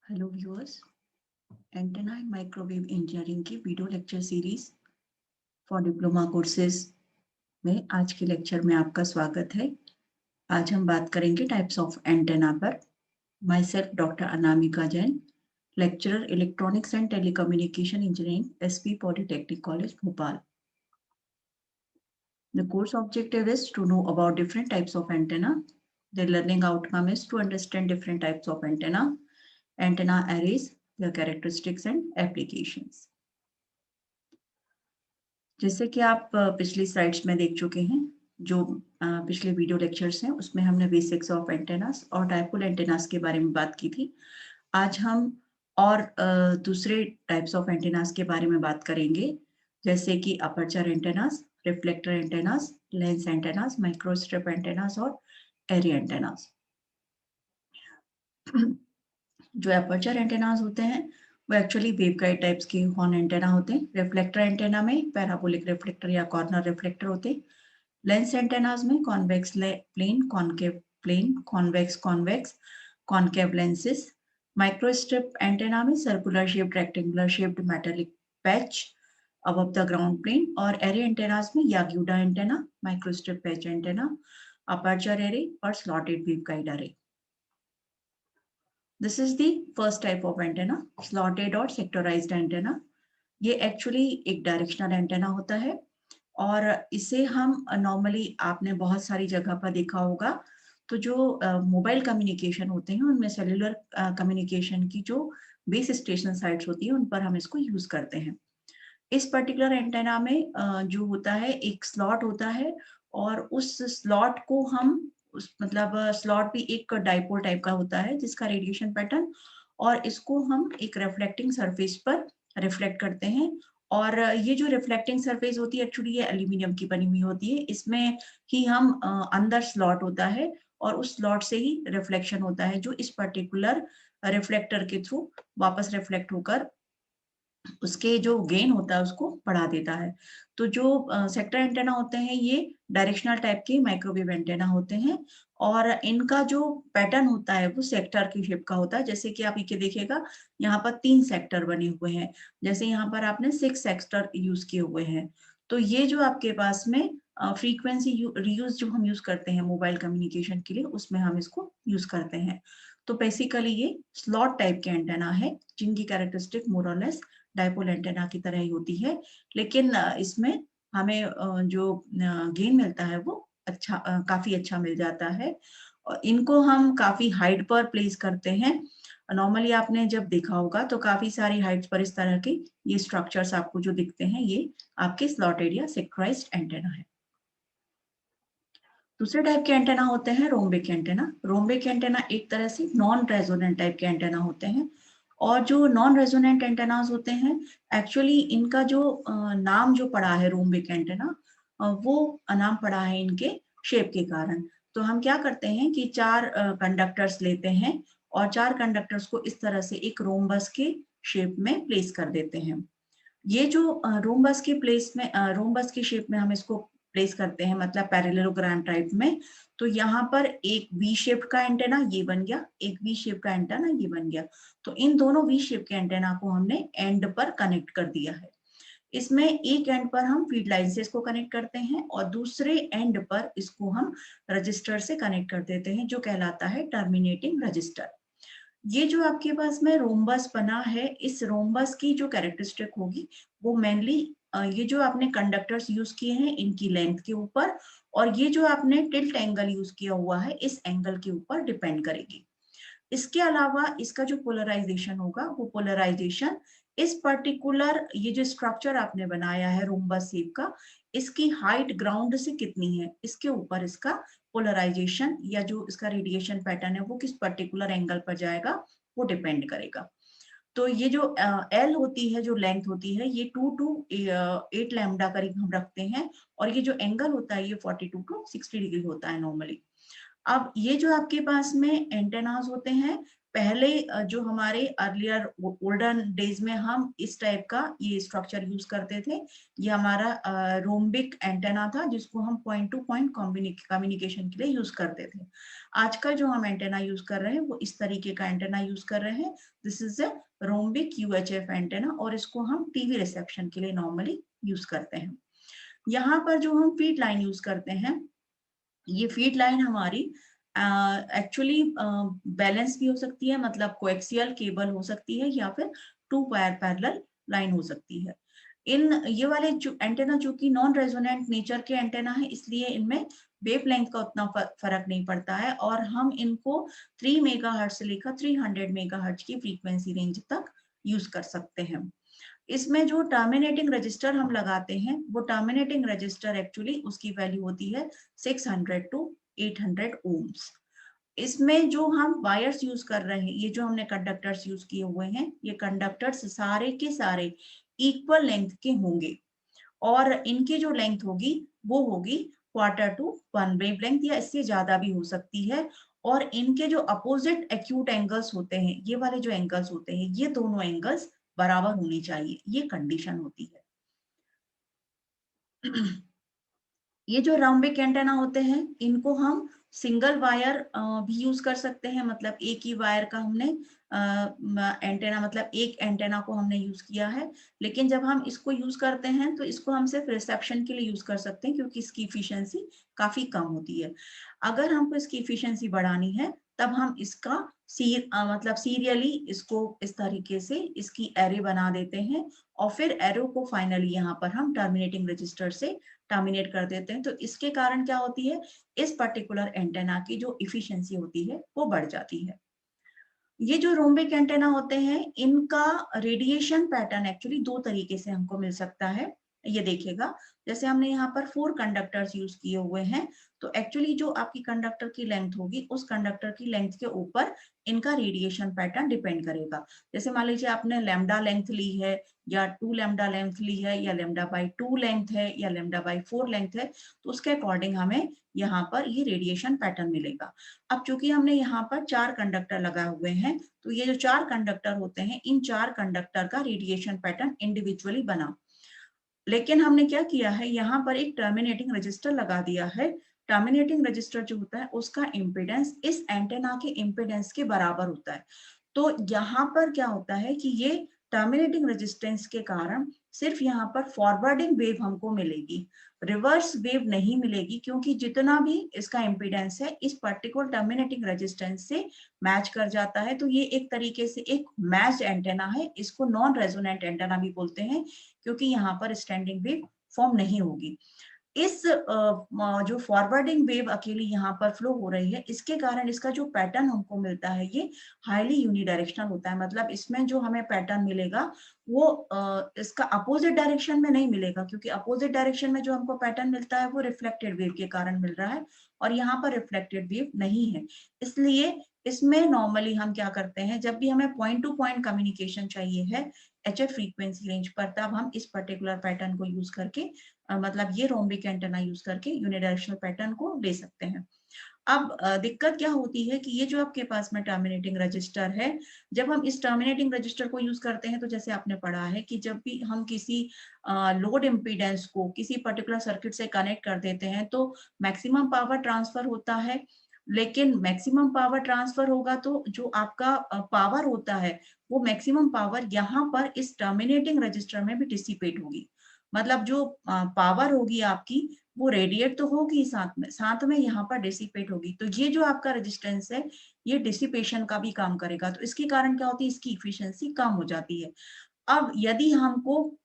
Hello viewers, antenna and microwave engineering की video lecture series for diploma courses में आज के लेक्चर में आपका स्वागत है। आज हम बात करेंगे टाइप्स ऑफ एंटेना पर। My self doctor Anamika Jain, lecturer electronics and telecommunication engineering, SP polytechnic college Bhopal. The course objective is to know about different types of antenna. The learning outcome is to understand different types of antenna arrays, their characteristics and applications. जैसे कि आप पिछली slides में देख चुके हैं, जो पिछले वीडियो लेक्चर्स हैं उसमें हमने बेसिक्स ऑफ एंटेनास और डाइपोल एंटेनास के बारे में बात की थी। आज हम और दूसरे टाइप्स ऑफ एंटेनास के बारे में बात करेंगे, जैसे कि aperture antennas, reflector antennas, lens antennas, microstrip antennas और एरे एंटेनास। जो अपर्चर एंटेनास होते हैं वो एक्चुअली वेवगाइड टाइप्स के हॉर्न एंटेना होते हैं। रिफ्लेक्टर एंटेना में पैराबोलिक रिफ्लेक्टर या कॉर्नर रिफ्लेक्टर होते हैं। लेंस एंटेनास में convex plane, concave plane, convex convex, concave lenses. Microstrip antenna में circular shaped, rectangular shaped metallic patch above the ground plane। और एरे एंटेनास में Yagi Uda antenna, microstrip patch antenna, aperture array और slotted waveguide array. This is the first type of antenna, slotted और sectorized antenna। ये actually एक directional antenna होता है और इसे हम नॉर्मली आपने बहुत सारी जगह पर देखा होगा। तो जो मोबाइल कम्युनिकेशन होते हैं उनमें सेलुलर कम्युनिकेशन की जो बेस स्टेशन साइट्स होती है उन पर हम इसको यूज करते हैं। इस पर्टिकुलर एंटेना में जो होता है एक स्लॉट होता है और उस स्लॉट को हम मतलब स्लॉट भी एक डाइपोल टाइप का होता है जिसका रेडिएशन पैटर्न, और इसको हम एक रिफ्लेक्टिंग सरफेस पर रिफ्लेक्ट करते हैं। और ये जो रिफ्लेक्टिंग सरफेस होती है एक्चुअली ये एल्यूमिनियम की बनी हुई होती है। इसमें ही हम अंदर स्लॉट होता है और उस स्लॉट से ही रिफ्लेक्शन होता है जो इस पर्टिकुलर रिफ्लेक्टर के थ्रू वापस रिफ्लेक्ट होकर उसके जो गेन होता है उसको बढ़ा देता है। तो जो सेक्टर एंटेना होते हैं ये डायरेक्शनल टाइप के माइक्रोवेव एंटेना होते हैं और इनका जो पैटर्न होता है वो सेक्टर की शेप का होता है। जैसे कि आप ये देखिएगा यहाँ पर 3 सेक्टर बने हुए हैं, जैसे यहाँ पर आपने 6 सेक्टर यूज किए हुए हैं। तो ये जो आपके पास में फ्रीक्वेंसी रीयूज जो हम यूज करते हैं मोबाइल कम्युनिकेशन के लिए उसमें हम इसको यूज करते हैं। तो बेसिकली ये स्लॉट टाइप के एंटेना है जिनकी कैरेक्टरिस्टिक मोर और लेस डाइपोल एंटेना की तरह ही होती है, लेकिन इसमें हमें जो गेन मिलता है वो अच्छा काफी अच्छा मिल जाता है। और इनको हम काफी हाइट पर प्लेस करते हैं। नॉर्मली आपने जब देखा होगा तो काफी सारी हाइट्स पर इस तरह के ये स्ट्रक्चर्स आपको जो दिखते हैं ये आपके स्लॉटेड या सेक्टराइज्ड एंटेना है। दूसरे टाइप के एंटेना होते हैं रोम्बिक एंटेना। रोम्बिक एंटेना एक तरह से नॉन रेजोनेंट टाइप के एंटेना होते हैं। और जो नॉन रेजोनेंट एंटेनास होते हैं एक्चुअली इनका जो नाम जो पड़ा है रोम्बिक एंटेना, वो नाम पड़ा है इनके शेप के कारण। तो हम क्या करते हैं कि 4 कंडक्टर्स लेते हैं और 4 कंडक्टर्स को इस तरह से एक रोम्बस के शेप में प्लेस कर देते हैं। ये जो रोम्बस के प्लेस में रोम्बस की शेप में हम इसको प्लेस करते हैं, मतलब पैरेललोग्राम टाइप में। तो यहाँ पर एक वी शेप का एंटेना ये बन गया, एक वी शेप का एंटेना ये बन गया। तो इन दोनों वी शेप के एंटेना को हमने एंड पर कनेक्ट कर दिया है। इसमें एक एंड पर हम फीड लाइन से इसको कनेक्ट करते हैं और दूसरे एंड पर इसको हम रजिस्टर से कनेक्ट कर देते हैं जो कहलाता है टर्मिनेटिंग रजिस्टर। ये जो आपके पास में रोम्बस बना है, इस रोम्बस की जो कैरेक्टरिस्टिक होगी वो मेनली ये जो आपने कंडक्टर्स यूज किए हैं इनकी लेंथ के ऊपर, और ये जो आपने टिल्ट एंगल यूज किया हुआ है इस एंगल के ऊपर डिपेंड करेगी। इसके अलावा इसका जो पोलराइजेशन होगा वो पोलराइजेशन इस पर्टिकुलर ये जो स्ट्रक्चर आपने बनाया है रोम्बस शेप का, इसकी हाइट ग्राउंड से कितनी है इसके ऊपर इसका पोलराइजेशन या जो इसका रेडिएशन पैटर्न है वो किस पर्टिकुलर एंगल पर जाएगा वो डिपेंड करेगा। तो ये जो एल होती है, जो लेंथ होती है, ये 2 to 8 लैम्डा करीब हम रखते हैं और ये जो एंगल होता है ये 42 to 60 डिग्री होता है नॉर्मली। अब ये जो आपके पास में एंटेनास होते हैं, पहले जो हमारे अर्लियर ओल्डन डेज में हम इस टाइप का ये स्ट्रक्चर यूज करते थे। ये हमारा रोम्बिक एंटेना था जिसको हम पॉइंट टू पॉइंट कम्युनिकेशन के लिए यूज करते थे। आजकल जो हम एंटेना यूज कर रहे हैं वो इस तरीके का एंटेना यूज कर रहे हैं। This is a rhombic UHF antenna और इसको हम टीवी रिसेप्शन के लिए नॉर्मली यूज करते हैं। यहाँ पर जो हम फीड लाइन यूज करते हैं, ये फीड लाइन हमारी एक्चुअली बैलेंस भी हो सकती है, मतलब कोएक्सियल केबल हो सकती है या फिर टू वायर पैरेलल लाइन हो सकती है। इन ये वाले जो एंटेना जो कि नॉन रेजोनेंट नेचर के एंटेना है, इसलिए इनमें वेव लेंथ का उतना फर्क नहीं पड़ता है और हम इनको 3 मेगाहर्ट्ज से लेकर 300 मेगाहर्ट्ज की फ्रीक्वेंसी रेंज तक यूज कर सकते हैं। इसमें जो टर्मिनेटिंग रजिस्टर हम लगाते हैं वो टर्मिनेटिंग रजिस्टर एक्चुअली उसकी वैल्यू होती है 600 टू 800 ओम्स। इसमें जो हम वायर्स यूज कर रहे हैं, ये जो हमने कंडक्टर्स यूज किए हुए हैं, ये कंडक्टर्स सारे के सारे इक्वल लेंथ के होंगे और इनकी जो लेंथ होगी वो होगी क्वार्टर टू 1 वेव लेंथ या इससे ज्यादा भी हो सकती है। और इनके जो अपोजिट एक्यूट एंगल्स होते हैं, ये वाले जो एंगल्स होते हैं, ये दोनों एंगल्स बराबर होनी चाहिए, ये कंडीशन होती है। ये जो राउंबिक एंटेना होते हैं इनको हम सिंगल वायर भी यूज कर सकते हैं, मतलब एक ही वायर का हमने एंटेना, मतलब एक एंटेना को हमने यूज किया है। लेकिन जब हम इसको यूज करते हैं तो इसको हम सिर्फ रिसेप्शन के लिए यूज कर सकते हैं क्योंकि इसकी इफिशियंसी काफी कम होती है। अगर हमको इसकी इफिशियंसी बढ़ानी है तब हम इसका मतलब सीरियली इसको इस तरीके से इसकी एरे बना देते हैं और फिर एरो को फाइनली यहाँ पर हम टर्मिनेटिंग रजिस्टर से टर्मिनेट कर देते हैं। तो इसके कारण क्या होती है, इस पर्टिकुलर एंटेना की जो इफिशियंसी होती है वो बढ़ जाती है। ये जो रोम्बिक एंटेना होते हैं इनका रेडिएशन पैटर्न एक्चुअली दो तरीके से हमको मिल सकता है। ये देखिएगा, जैसे हमने यहाँ पर 4 कंडक्टर्स यूज किए हुए हैं, तो एक्चुअली जो आपकी कंडक्टर की लेंथ होगी उस कंडक्टर की लेंथ के ऊपर इनका रेडिएशन पैटर्न डिपेंड करेगा। जैसे मान लीजिए आपने लैम्डा लेंथ ली है या 2 लैम्डा लेंथ ली है या लैम्डा बाई 2 लेंथ है या लैम्डा बाई 4 लेंथ है, तो उसके अकॉर्डिंग हमें यहाँ पर ये रेडिएशन पैटर्न मिलेगा। अब चूंकि हमने यहाँ पर 4 कंडक्टर लगाए हुए हैं, तो ये जो 4 कंडक्टर होते हैं, इन 4 कंडक्टर का रेडिएशन पैटर्न इंडिविजुअली बना। लेकिन हमने क्या किया है, यहाँ पर एक टर्मिनेटिंग रजिस्टर लगा दिया है। टर्मिनेटिंग रजिस्टर जो होता है उसका इम्पिडेंस इस एंटेना के इम्पिडेंस के बराबर होता है। तो यहाँ पर क्या होता है कि ये टर्मिनेटिंग रेजिस्टेंस के कारण सिर्फ यहाँ पर फॉरवर्डिंग वेव हमको मिलेगी, रिवर्स वेव नहीं मिलेगी, क्योंकि जितना भी इसका इम्पिडेंस है इस पर्टिकुलर टर्मिनेटिंग रेजिस्टेंस से मैच कर जाता है। तो ये एक तरीके से एक मैच्ड एंटेना है, इसको नॉन रेजोनेंट एंटेना भी बोलते हैं क्योंकि यहाँ पर स्टैंडिंग वेव फॉर्म नहीं होगी। इस जो फॉरवर्डिंग वेव अकेली यहाँ पर फ्लो हो रही है, इसके कारण इसका जो पैटर्न हमको मिलता है ये हाईली यूनिडायरेक्शनल होता है। मतलब इसमें जो हमें पैटर्न मिलेगा वो इसका अपोजिट डायरेक्शन में नहीं मिलेगा, क्योंकि अपोजिट डायरेक्शन में जो हमको पैटर्न मिलता है वो रिफ्लेक्टेड वेव के कारण मिल रहा है और यहाँ पर रिफ्लेक्टेड वेव नहीं है। इसलिए इसमें नॉर्मली हम क्या करते हैं, जब भी हमें पॉइंट टू पॉइंट कम्युनिकेशन चाहिए है एचएफ फ्रीक्वेंसी रेंज पर, तब हम इस पर्टिकुलर पैटर्न को यूज करके मतलब ये रोम्बिक एंटेना यूज करके यूनिडायरेक्शनल पैटर्न को ले सकते हैं। अब दिक्कत क्या होती है कि ये जो आपके पास में टर्मिनेटिंग रजिस्टर है, जब हम इस टर्मिनेटिंग रजिस्टर को यूज करते हैं तो जैसे आपने पढ़ा है कि जब भी हम किसी लोड इम्पीडेंस को किसी पर्टिकुलर सर्किट से कनेक्ट कर देते हैं तो मैक्सिमम पावर ट्रांसफर होता है। लेकिन मैक्सिमम पावर ट्रांसफर होगा तो जो आपका पावर होता है वो मैक्सिमम पावर यहाँ पर इस टर्मिनेटिंग रजिस्टर में भी डिसिपेट होगी। मतलब जो पावर होगी आपकी वो रेडिएट तो होगी, साथ में यहाँ पर डिसिपेट होगी। तो ये जो आपका रेजिस्टेंस है ये डिसिपेशन का भी काम करेगा, तो इसके कारण क्या होती है, इसकी इफिशियंसी कम हो जाती है। अब यदि हमको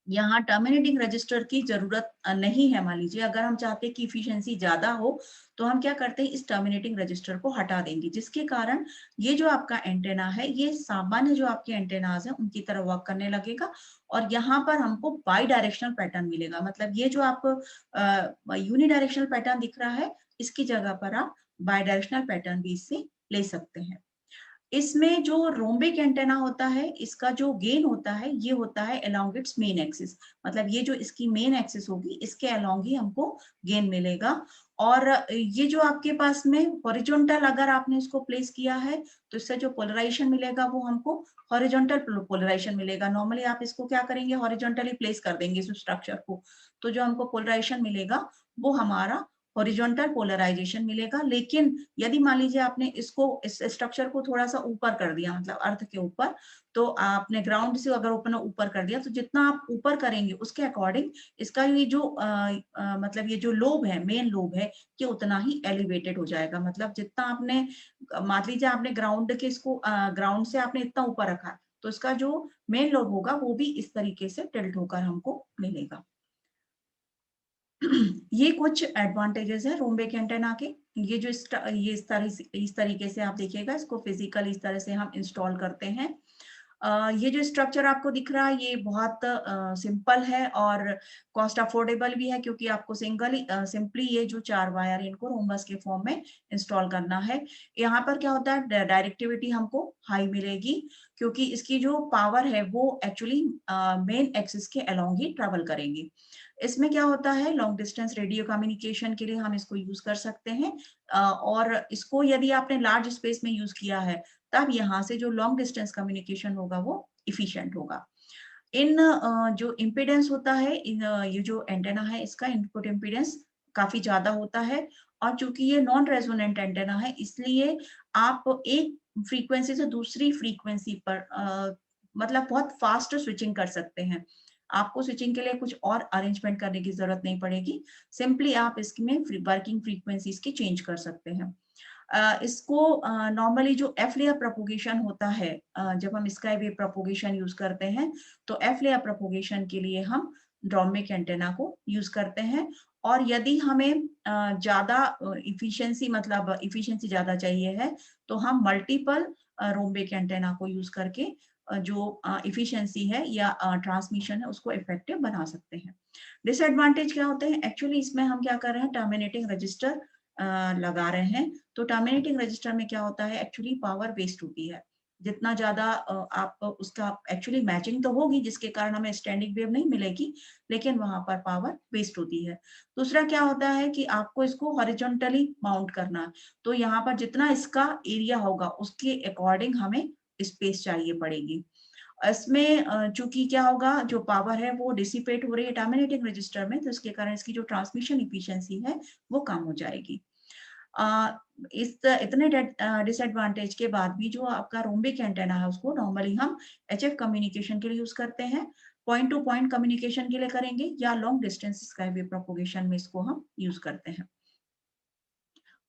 यहाँ टर्मिनेटिंग रजिस्टर की जरूरत नहीं है, मान लीजिए अगर हम चाहते हैं कि इफिशियंसी ज्यादा हो, तो हम क्या करते हैं, इस टर्मिनेटिंग रजिस्टर को हटा देंगे, जिसके कारण ये जो आपका एंटेना है ये सामान्य जो आपके एंटेनाज है उनकी तरह वर्क करने लगेगा और यहाँ पर हमको बाई डायरेक्शनल पैटर्न मिलेगा। मतलब ये जो आपको यूनिडायरेक्शनल पैटर्न दिख रहा है, इसकी जगह पर आप बाई डायरेक्शनल पैटर्न भी इससे ले सकते हैं। इसमें जो रोम्बिक एंटेना होता है इसका जो गेन होता है ये होता है अलोंग इट्स मेन एक्सिस, मतलब ये जो इसकी मेन एक्सिस होगी इसके अलोंग ही हमको गेन मिलेगा। और ये जो आपके पास में हॉरिजॉन्टल अगर आपने इसको प्लेस किया है तो इससे जो पोलराइजेशन मिलेगा वो हमको हॉरिजॉन्टल पोलराइजेशन मिलेगा। नॉर्मली आप इसको क्या करेंगे, हॉरिजॉन्टली प्लेस कर देंगे इस स्ट्रक्चर को, तो जो हमको पोलराइजेशन मिलेगा वो हमारा हॉरिजॉन्टल पोलराइजेशन मिलेगा। लेकिन यदि मान लीजिए आपने इसको, इस स्ट्रक्चर को थोड़ा सा ऊपर कर दिया, मतलब अर्थ के ऊपर, तो आपने ग्राउंड से अगर अपना ऊपर कर दिया, तो जितना आप ऊपर करेंगे उसके अकॉर्डिंग इसका ये जो मतलब ये जो लोब है, मेन लोब है, ये उतना ही एलिवेटेड हो जाएगा। मतलब जितना आपने, मान लीजिए आपने ग्राउंड के इसको ग्राउंड से आपने इतना ऊपर रखा, तो इसका जो मेन लोब होगा वो भी इस तरीके से टिल्ट होकर हमको मिलेगा। ये कुछ एडवांटेजेस है रोम्बिक एंटेना के। ये जो ये इस तरीके से आप देखिएगा, इसको फिजिकल इस तरह से हम इंस्टॉल करते हैं। ये जो स्ट्रक्चर आपको दिख रहा है ये बहुत सिंपल है और कॉस्ट अफोर्डेबल भी है, क्योंकि आपको सिंपली ये जो 4 वायर इनको रोम्बस के फॉर्म में इंस्टॉल करना है। यहाँ पर क्या होता है, डायरेक्टिविटी हमको हाई मिलेगी, क्योंकि इसकी जो पावर है वो एक्चुअली मेन एक्सिस के अलोंग ही ट्रेवल करेंगी। इसमें क्या होता है, लॉन्ग डिस्टेंस रेडियो कम्युनिकेशन के लिए हम इसको यूज कर सकते हैं। और इसको यदि आपने लार्ज स्पेस में यूज किया है, तब यहाँ से जो लॉन्ग डिस्टेंस कम्युनिकेशन होगा वो इफिशिएंट होगा। इन जो इम्पीडेंस होता है, इन ये जो एंटेना है इसका इनपुट इम्पीडेंस काफी ज्यादा होता है, और चूंकि ये नॉन रेजोनेंट एंटेना है इसलिए आप एक फ्रीक्वेंसी से दूसरी फ्रीक्वेंसी पर मतलब बहुत फास्ट स्विचिंग कर सकते हैं। आपको स्विचिंग के लिए कुछ और अरेंजमेंट करने की जरूरत नहीं पड़ेगी, सिंपली आप इसमें वर्किंग फ्रीक्वेंसीज की चेंज कर सकते हैं। इसको नॉर्मली जो एफ लेयर प्रोपोगेशन होता है, जब हम स्काई वेव प्रोपोगेशन यूज करते हैं, तो एफ लेयर प्रोपोगेशन के लिए हम रोम्बिक एंटेना को यूज करते हैं। और यदि हमें ज्यादा इफिशिएंसी, मतलब इफिशिएंसी ज्यादा चाहिए है, तो हम मल्टीपल रोम्बिक एंटेना को यूज करके जो इफिशिएंसी है या ट्रांसमिशन है उसको इफेक्टिव बना सकते हैं। डिसएडवांटेज क्या होते हैं, एक्चुअली इसमें हम क्या कर रहे हैं, टर्मिनेटिंग रजिस्टर लगा रहे हैं। तो टर्मिनेटिंग रजिस्टर में क्या होता है, एक्चुअली पावर वेस्ट होती है। जितना ज्यादा आप उसका एक्चुअली मैचिंग तो होगी जिसके कारण हमें स्टैंडिंग वेव नहीं मिलेगी, लेकिन वहां पर पावर वेस्ट होती है। दूसरा क्या होता है कि आपको इसको हॉरिजॉन्टली माउंट करना है, तो यहाँ पर जितना इसका एरिया होगा उसके अकॉर्डिंग हमें स्पेस चाहिए पड़ेगी। इसमें चूंकि क्या होगा, जो पावर है वो डिसिपेट हो रही है टर्मिनेटिंग रजिस्टर में, तो इसके कारण इसकी जो ट्रांसमिशन इफिशिएंसी है वो कम हो जाएगी। इस इतने डिसएडवांटेज के बाद भी जो आपका रोम्बिक एंटेना है उसको नॉर्मली हम एचएफ कम्युनिकेशन के लिए यूज करते हैं, पॉइंट टू पॉइंट कम्युनिकेशन के लिए करेंगे, या long distance sky wave propagation में इसको हम यूज करते हैं।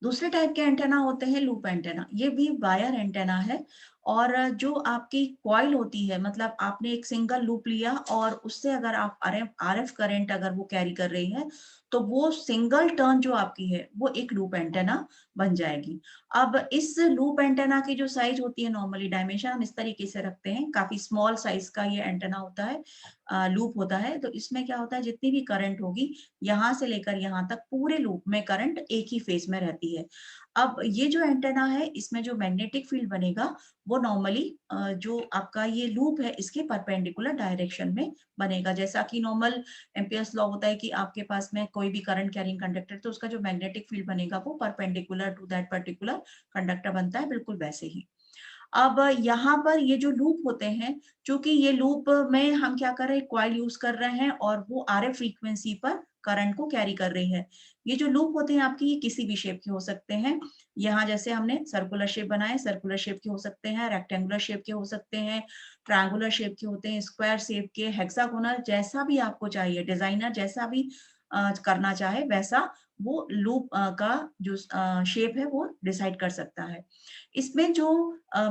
दूसरे टाइप के एंटेना होते हैं लूप एंटेना। ये भी वायर एंटेना है, और जो आपकी कॉइल होती है, मतलब आपने एक सिंगल लूप लिया और उससे अगर आप आरएफ करंट अगर वो कैरी कर रही है, तो वो सिंगल टर्न जो आपकी है वो एक लूप एंटेना बन जाएगी। अब इस लूप एंटेना की जो साइज होती है, नॉर्मली डायमेंशन हम इस तरीके से रखते हैं, काफी स्मॉल साइज का ये एंटेना होता है, लूप होता है। तो इसमें क्या होता है, जितनी भी करंट होगी यहाँ से लेकर यहाँ तक पूरे लूप में करंट एक ही फेज में रहती है। अब ये जो एंटेना है इसमें जो मैग्नेटिक फील्ड बनेगा वो नॉर्मली जो आपका ये लूप है इसके परपेंडिकुलर डायरेक्शन में बनेगा। जैसा कि नॉर्मल एम्पियर्स लॉ होता है कि आपके पास में कोई भी करंट कैरिंग कंडक्टर, तो उसका जो मैग्नेटिक फील्ड बनेगा वो perpendicular to that particular conductor बनता है, बिल्कुल वैसे ही। अब यहाँ पर ये जो लूप होते हैं, चूंकि ये लूप में हम क्या कर रहे हैं, कॉइल यूज कर रहे हैं और वो आरएफ फ्रीक्वेंसी पर करंट को कैरी कर रही है। ये जो लूप होते हैं आपकी, ये किसी भी शेप के हो सकते हैं। यहाँ जैसे हमने सर्कुलर शेप बनाए, सर्कुलर शेप के हो सकते हैं, रेक्टेंगुलर शेप के हो सकते हैं, ट्रायंगुलर शेप के होते हैं, स्क्वायर शेप के, हेक्सागोनल, जैसा भी आपको चाहिए, डिजाइनर जैसा भी करना चाहे वैसा वो लूप का जो शेप है वो डिसाइड कर सकता है। इसमें जो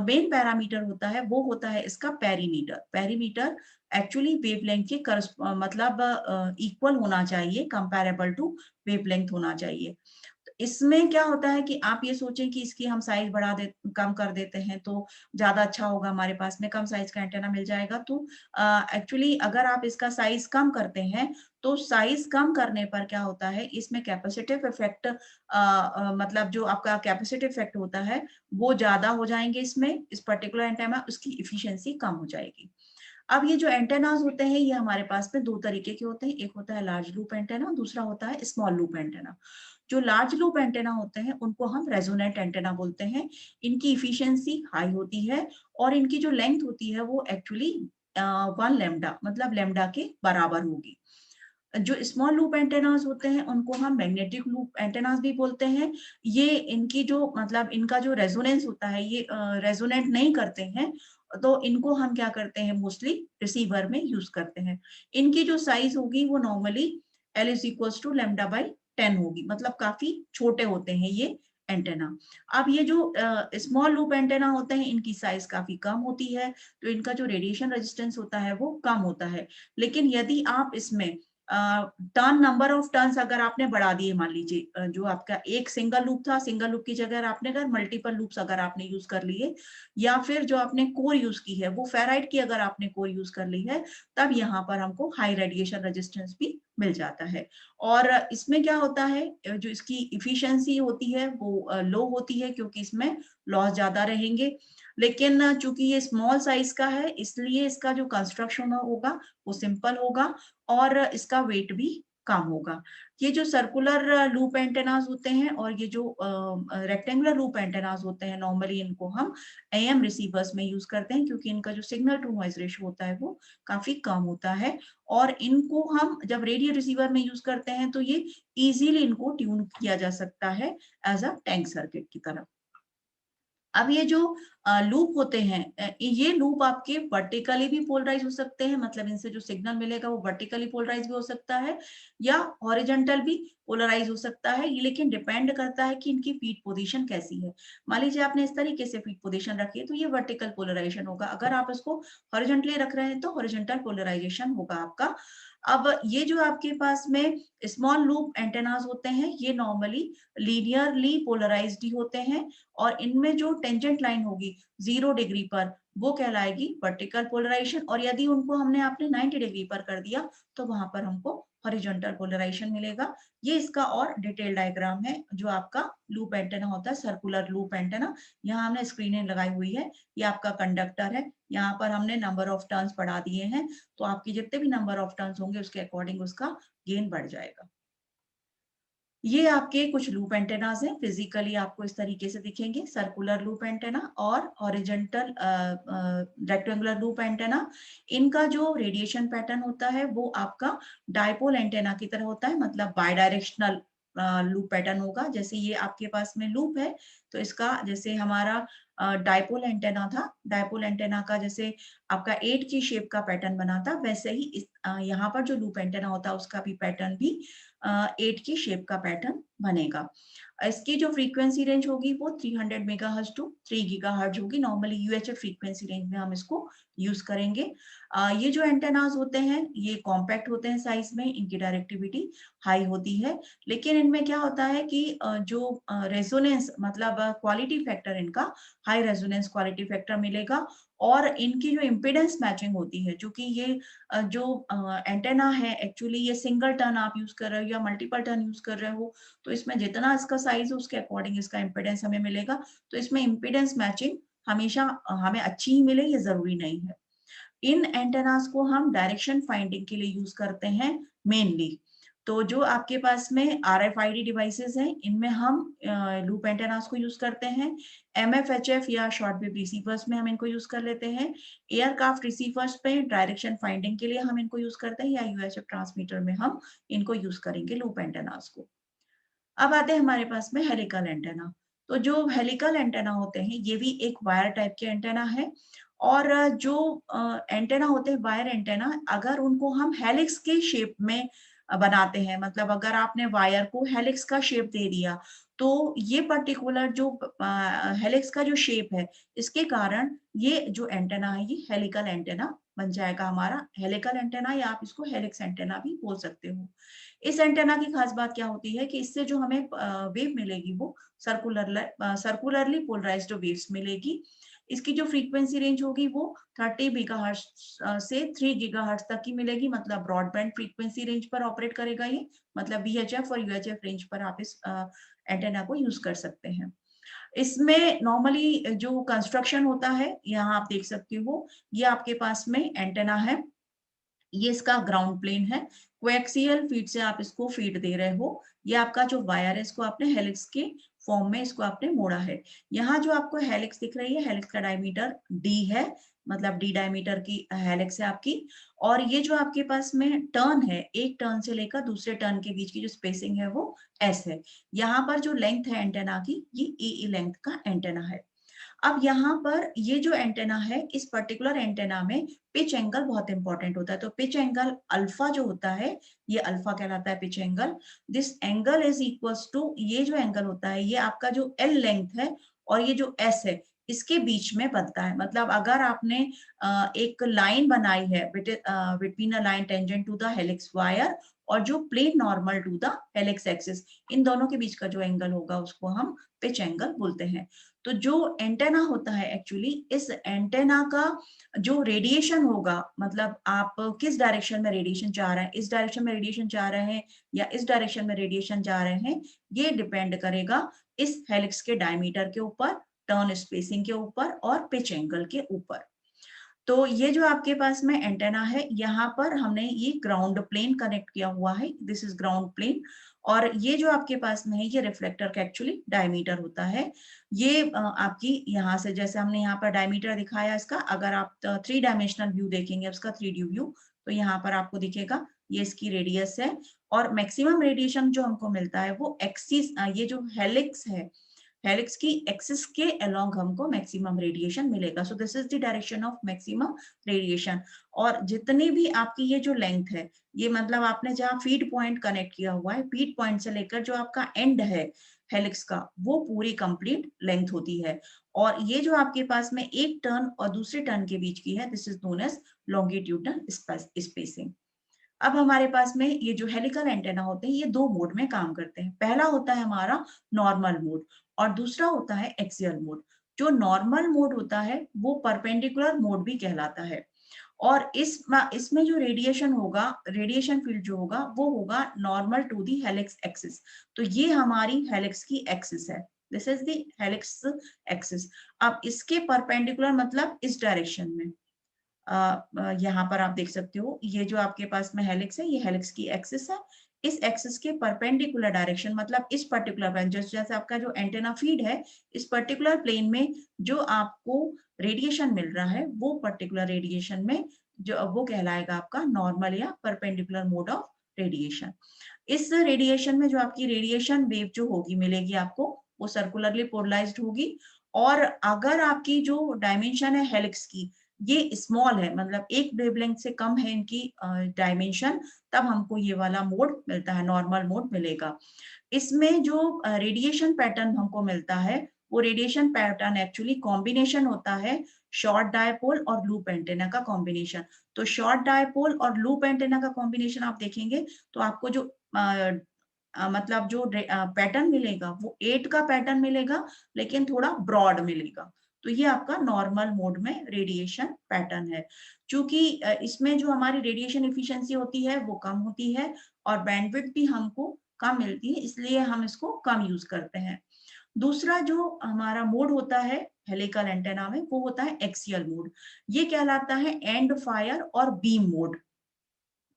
मेन पैरामीटर होता है वो होता है इसका पेरीमीटर। पेरीमीटर एक्चुअली वेवलेंथ के मतलब इक्वल होना चाहिए, कंपैरेबल टू वेवलेंथ होना चाहिए। इसमें क्या होता है कि आप ये सोचें कि इसकी हम साइज कम कर देते हैं तो ज्यादा अच्छा होगा, हमारे पास में कम साइज का एंटेना मिल जाएगा। तो एक्चुअली अगर आप इसका साइज कम करते हैं, तो साइज कम करने पर क्या होता है, इसमें कैपेसिटिव इफेक्ट मतलब जो आपका कैपेसिटिव इफेक्ट होता है वो ज्यादा हो जाएंगे इसमें, इस पर्टिकुलर एंटेना, उसकी इफिशियंसी कम हो जाएगी। अब ये जो एंटेनाज होते हैं ये हमारे पास में दो तरीके के होते हैं, एक होता है लार्ज लूप एंटेना, दूसरा होता है स्मॉल लूप एंटेना। जो लार्ज लूप एंटेना होते हैं उनको हम रेजोनेंट एंटेना बोलते हैं। इनकी इफिशियंसी हाई होती है और इनकी जो लेंथ होती है वो एक्चुअली 1 लैम्डा मतलब लैम्डा के बराबर होगी। जो स्मॉल लूप एंटेनास होते हैं उनको हम मैग्नेटिक लूप एंटेनास भी बोलते हैं। ये इनकी जो मतलब इनका जो रेजोनेंस होता है ये रेजोनेंट नहीं करते हैं, तो इनको हम क्या करते हैं मोस्टली रिसीवर में यूज करते हैं। इनकी जो साइज होगी वो normally L is equals to lambda by 10 होगी, मतलब काफी छोटे होते हैं ये एंटेना। अब ये जो स्मॉल लूप एंटेना होते हैं इनकी साइज काफी कम होती है, तो इनका जो रेडिएशन रेजिस्टेंस होता है वो कम होता है। लेकिन यदि आप इसमें टर्न नंबर ऑफ टर्न्स अगर आपने बढ़ा दिए, मान लीजिए जो आपका एक सिंगल लूप था, सिंगल लूप की जगह आपने अगर मल्टीपल लूप्स अगर आपने यूज कर लिए, या फिर जो आपने कोर यूज की है वो फेराइट की अगर आपने कोर यूज कर ली है, तब यहाँ पर हमको हाई रेडिएशन रेजिस्टेंस भी मिल जाता है। और इसमें क्या होता है, जो इसकी इफिशियंसी होती है वो लो होती है क्योंकि इसमें लॉस ज्यादा रहेंगे। लेकिन चूंकि ये स्मॉल साइज का है इसलिए इसका जो कंस्ट्रक्शन होगा वो सिंपल होगा और इसका वेट भी कम होगा। ये जो सर्कुलर लूप एंटेनास होते हैं और ये जो रेक्टेंगुलर लूप एंटेनास होते हैं नॉर्मली इनको हम AM रिसीवर्स में यूज करते हैं क्योंकि इनका जो सिग्नल टू नॉइज रेशियो होता है वो काफी कम होता है। और इनको हम जब रेडियो रिसीवर में यूज करते हैं तो ये इजीली इनको ट्यून किया जा सकता है एज अ टैंक सर्किट की तरह। अब ये जो लूप होते हैं, ये लूप आपके वर्टिकली भी पोलराइज हो सकते हैं, मतलब इनसे जो सिग्नल मिलेगा वो वर्टिकली पोलराइज भी हो सकता है या हॉरिजॉन्टल भी पोलराइज हो सकता है। ये लेकिन डिपेंड करता है कि इनकी फीड पोजीशन कैसी है। मान लीजिए आपने इस तरीके से फीड पोजीशन रखी है तो ये वर्टिकल पोलराइजेशन होगा, अगर आप इसको हॉरिजॉन्टली रख रहे हैं तो हॉरिजॉन्टल पोलराइजेशन होगा आपका। अब ये जो आपके पास में स्मॉल लूप एंटेनास होते हैं ये नॉर्मली लीनियरली पोलराइज्ड होते हैं और इनमें जो टेंजेंट लाइन होगी 0 डिग्री पर वो कहलाएगी वर्टिकल पोलराइजेशन, और यदि उनको हमने आपने 90 डिग्री पर कर दिया तो वहां पर हमको हॉरिजॉन्टल पोलराइजेशन मिलेगा। ये इसका और डिटेल डायग्राम है जो आपका लूप एंटेना होता है, सर्कुलर लूप एंटेना। यहाँ हमने स्क्रीनें लगाई हुई है, ये आपका कंडक्टर है, यहाँ पर हमने नंबर ऑफ टर्न्स बढ़ा दिए हैं, तो आपकी जितने भी नंबर ऑफ टर्न्स होंगे उसके अकॉर्डिंग उसका गेन बढ़ जाएगा। ये आपके कुछ लूप एंटेनास हैं, फिजिकली आपको इस तरीके से दिखेंगे, सर्कुलर लूप एंटेना और हॉरिजॉन्टल रेक्टेंगुलर लूप एंटेना। इनका जो रेडिएशन पैटर्न होता है वो आपका डायपोल एंटेना की तरह होता है, मतलब बाय डायरेक्शनल लूप पैटर्न होगा। जैसे ये आपके पास में लूप है तो इसका जैसे हमारा डायपोल एंटेना था, डायपोल एंटेना का जैसे आपका 8 की शेप का पैटर्न बना था, वैसे ही इस यहाँ पर जो लूप एंटेना होता है उसका भी पैटर्न भी 8 की शेप का पैटर्न बनेगा। इसकी जो फ्रीक्वेंसी रेंज होगी वो 300 मेगाहर्ट्ज टू 3 गीगाहर्ट्ज होगी। नॉर्मली यूएचएफ फ्रीक्वेंसी रेंज में हम इसको यूज करेंगे। ये जो एंटेनास होते हैं ये कॉम्पैक्ट होते हैं साइज में, इनकी डायरेक्टिविटी हाई होती है, लेकिन इनमें क्या होता है कि जो रेजोनेंस मतलब क्वालिटी फैक्टर इनका हाई रेजोनेंस क्वालिटी फैक्टर मिलेगा। और इनकी जो इम्पीडेंस मैचिंग होती है, क्योंकि ये जो एंटेना है एक्चुअली ये सिंगल टर्न आप यूज कर रहे हो या मल्टीपल टर्न यूज कर रहे हो, तो इसमें जितना इसका साइज है उसके अकॉर्डिंग इसका इम्पीडेंस हमें मिलेगा। तो इसमें इम्पीडेंस मैचिंग हमेशा हमें अच्छी ही मिले ये जरूरी नहीं है। इन एंटेनास को हम डायरेक्शन फाइंडिंग के लिए यूज करते हैं मेनली। तो जो आपके पास में RFID डिवाइसेस हैं इनमें हम लूप एंटेनास को यूज करते हैं। MFHF या शॉर्ट वेव रिसीवर्स में हम इनको यूज कर लेते हैं। एयरक्राफ्ट रिसीवर्स पे डायरेक्शन फाइंडिंग के लिए हम इनको यूज करते हैं, या UHF ट्रांसमीटर में हम इनको यूज करेंगे लूप एंटेनास को। अब आते हैं हमारे पास में हेलिकल एंटेना। तो जो हेलिकल एंटेना होते हैं ये भी एक वायर टाइप के एंटेना है। और जो एंटेना होते हैं वायर एंटेना, अगर उनको हम हेलिक्स के शेप में बनाते हैं, मतलब अगर आपने वायर को हेलिक्स का शेप दे दिया तो ये पर्टिकुलर जो हेलिक्स का जो शेप है इसके कारण ये जो एंटेना है ये हेलिकल एंटेना बन जाएगा हमारा। हेलिकल एंटेना या आप इसको हेलिक्स एंटेना भी बोल सकते हो। इस एंटेना की खास बात क्या होती है कि इससे जो हमें वेव मिलेगी वो सर्कुलरली पोलराइज्ड वेव्स मिलेगी। इसकी जो फ्रीक्वेंसी रेंज होगी वो 30 गीगाहर्ट्ज से 3 गीगाहर्ट्ज तक की मिलेगी, मतलब ब्रॉडबैंड फ्रीक्वेंसी रेंज पर ऑपरेट करेगा ये, मतलब VHF और UHF रेंज पर आप इस एंटेना को यूज कर सकते हैं। इसमें नॉर्मली जो कंस्ट्रक्शन होता है यहाँ आप देख सकते हो, ये आपके पास में एंटेना है, ये इसका ग्राउंड प्लेन है, कोएक्सियल फीड से आप इसको फीड दे रहे हो। ये आपका जो वायर है इसको आपने हेलिक्स के फॉर्म में इसको आपने मोड़ा है। यहाँ जो आपको हेलिक्स दिख रही है, हेलिक्स का डायमीटर डी है, मतलब डी डायमीटर की हेलिक्स है आपकी। और ये जो आपके पास में टर्न है, एक टर्न से लेकर दूसरे टर्न के बीच की जो स्पेसिंग है वो एस है। यहाँ पर जो लेंथ है एंटेना की, ये ई लेंथ का एंटेना है। अब यहाँ पर ये जो एंटेना है, इस पर्टिकुलर एंटेना में पिच एंगल बहुत इंपॉर्टेंट होता है। तो पिच एंगल अल्फा जो होता है, ये अल्फा कहलाता है pitch angle. This angle is equals to, ये जो एंगल होता है ये आपका जो एल लेंथ है और ये जो एस है इसके बीच में बनता है। मतलब अगर आपने एक लाइन बनाई है between a line tangent to the helix wire और जो plane normal to the helix axis, इन दोनों के बीच का जो एंगल होगा उसको हम पिच एंगल बोलते हैं। तो जो एंटेना होता है एक्चुअली, इस एंटेना का जो रेडिएशन होगा, मतलब आप किस डायरेक्शन में रेडिएशन चाह रहे हैं, इस डायरेक्शन में रेडिएशन चाह रहे हैं या इस डायरेक्शन में रेडिएशन चाह रहे हैं, ये डिपेंड करेगा इस हेलिक्स के डायमीटर के ऊपर, टर्न स्पेसिंग के ऊपर और पिच एंगल के ऊपर। तो ये जो आपके पास में एंटेना है, यहाँ पर हमने ये ग्राउंड प्लेन कनेक्ट किया हुआ है, दिस इज ग्राउंड प्लेन। और ये जो आपके पास में है, ये रिफ्लेक्टर का एक्चुअली डायमीटर होता है। ये आपकी यहाँ से, जैसे हमने यहाँ पर डायमीटर दिखाया इसका, अगर आप 3 डायमेंशनल व्यू देखेंगे उसका, 3D व्यू, तो यहाँ पर आपको दिखेगा ये इसकी रेडियस है। और मैक्सिमम रेडिएशन जो हमको मिलता है वो एक्सिस, ये जो हेलिक्स है, हेलिक्स की एक्सिस के अलोंग हमको मैक्सिमम रेडिएशन मिलेगा। सो this is the direction of maximum radiation. और जितनी भी आपकी ये जो लेंथ है, ये मतलब आपने जहाँ फीड पॉइंट कनेक्ट किया हुआ है, फीड पॉइंट से लेकर जो आपका एंड है हेलिक्स का, वो पूरी कंप्लीट लेंथ होती है। और ये जो आपके पास में एक टर्न और दूसरे टर्न के बीच की है, this is known as longitudinal spacing. अब हमारे पास में ये जो हेलिकल एंटेना होते हैं, ये दो मोड में काम करते हैं। पहला होता है हमारा नॉर्मल मोड और दूसरा होता है एक्सियल मोड। जो नॉर्मल मोड होता है वो परपेंडिकुलर मोड भी कहलाता है। और इसमें जो रेडिएशन होगा, रेडिएशन फील्ड जो होगा वो होगा normal to the helix axis. तो ये हमारी हेलिक्स की एक्सिस है, this is the helix axis. अब इसके परपेंडिकुलर मतलब इस डायरेक्शन में, यहाँ पर आप देख सकते हो, ये जो आपके पास में हेलिक्स है, ये हेलिक्स की एक्सिस है। इस एक्सिस के परपेंडिकुलर डायरेक्शन मतलब इस पर्टिकुलर प्लेन, जैसे आपका जो एंटेना फीड है, इस पर्टिकुलर प्लेन में जो आपको रेडिएशन मिल रहा है, वो पर्टिकुलर रेडिएशन में जो वो कहलाएगा आपका नॉर्मल या परपेंडिकुलर मोड ऑफ रेडिएशन। इस रेडिएशन में जो आपकी रेडिएशन वेव जो होगी मिलेगी आपको, वो सर्कुलरली पोलराइज्ड होगी। और अगर आपकी जो डायमेंशन है हेलिक्स की, ये स्मॉल है, मतलब एक वेवलेंथ से कम है इनकी डायमेंशन, तब हमको ये वाला मोड मिलता है, नॉर्मल मोड मिलेगा। इसमें जो रेडिएशन पैटर्न हमको मिलता है, वो रेडिएशन पैटर्न एक्चुअली कॉम्बिनेशन होता है शॉर्ट डायपोल और लूप एंटेना का कॉम्बिनेशन। तो शॉर्ट डायपोल और लूप एंटेना का कॉम्बिनेशन आप देखेंगे तो आपको जो मतलब जो पैटर्न मिलेगा वो 8 का पैटर्न मिलेगा, लेकिन थोड़ा ब्रॉड मिलेगा। तो ये आपका नॉर्मल मोड में रेडिएशन पैटर्न है। चूंकि इसमें जो हमारी रेडिएशन एफिशिएंसी होती है वो कम होती है और बैंडविड्थ भी हमको कम मिलती है, इसलिए हम इसको कम यूज करते हैं। दूसरा जो हमारा मोड होता है हेलिकल एंटेना में, वो होता है एक्सियल मोड। ये कहलाता है एंड फायर और बीम मोड।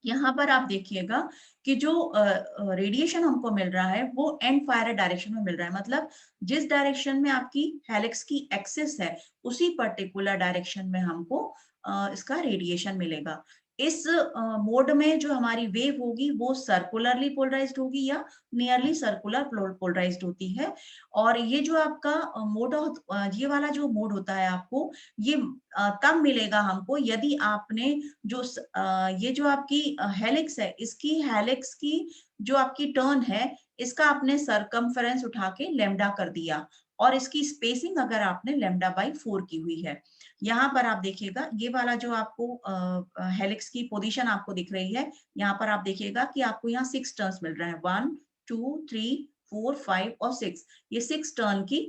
यहाँ पर आप देखिएगा कि जो रेडिएशन हमको मिल रहा है वो एंड फायर डायरेक्शन में मिल रहा है, मतलब जिस डायरेक्शन में आपकी हेलिक्स की एक्सिस है, उसी पर्टिकुलर डायरेक्शन में हमको इसका रेडिएशन मिलेगा। इस मोड में जो हमारी वेव होगी वो सर्कुलरली पोलराइज्ड होगी या नियरली सर्कुलर पोलराइज्ड होती है। और ये जो आपका मोड ऑफ ये वाला जो मोड होता है आपको, ये तब मिलेगा हमको यदि आपने जो ये जो आपकी हेलिक्स है, इसकी हेलिक्स की जो आपकी टर्न है, इसका आपने सरकमफेरेंस उठा के लैम्डा कर दिया और इसकी स्पेसिंग अगर आपने लैम्डा बाई 4 की हुई है। यहाँ पर आप देखिएगा ये वाला जो आपको हेलिक्स की पोजीशन आपको दिख रही है, यहाँ पर आप देखिएगा कि आपको यहाँ 6 टर्न्स मिल रहे हैं, 1 2 3 4 5 और 6, ये 6 टर्न की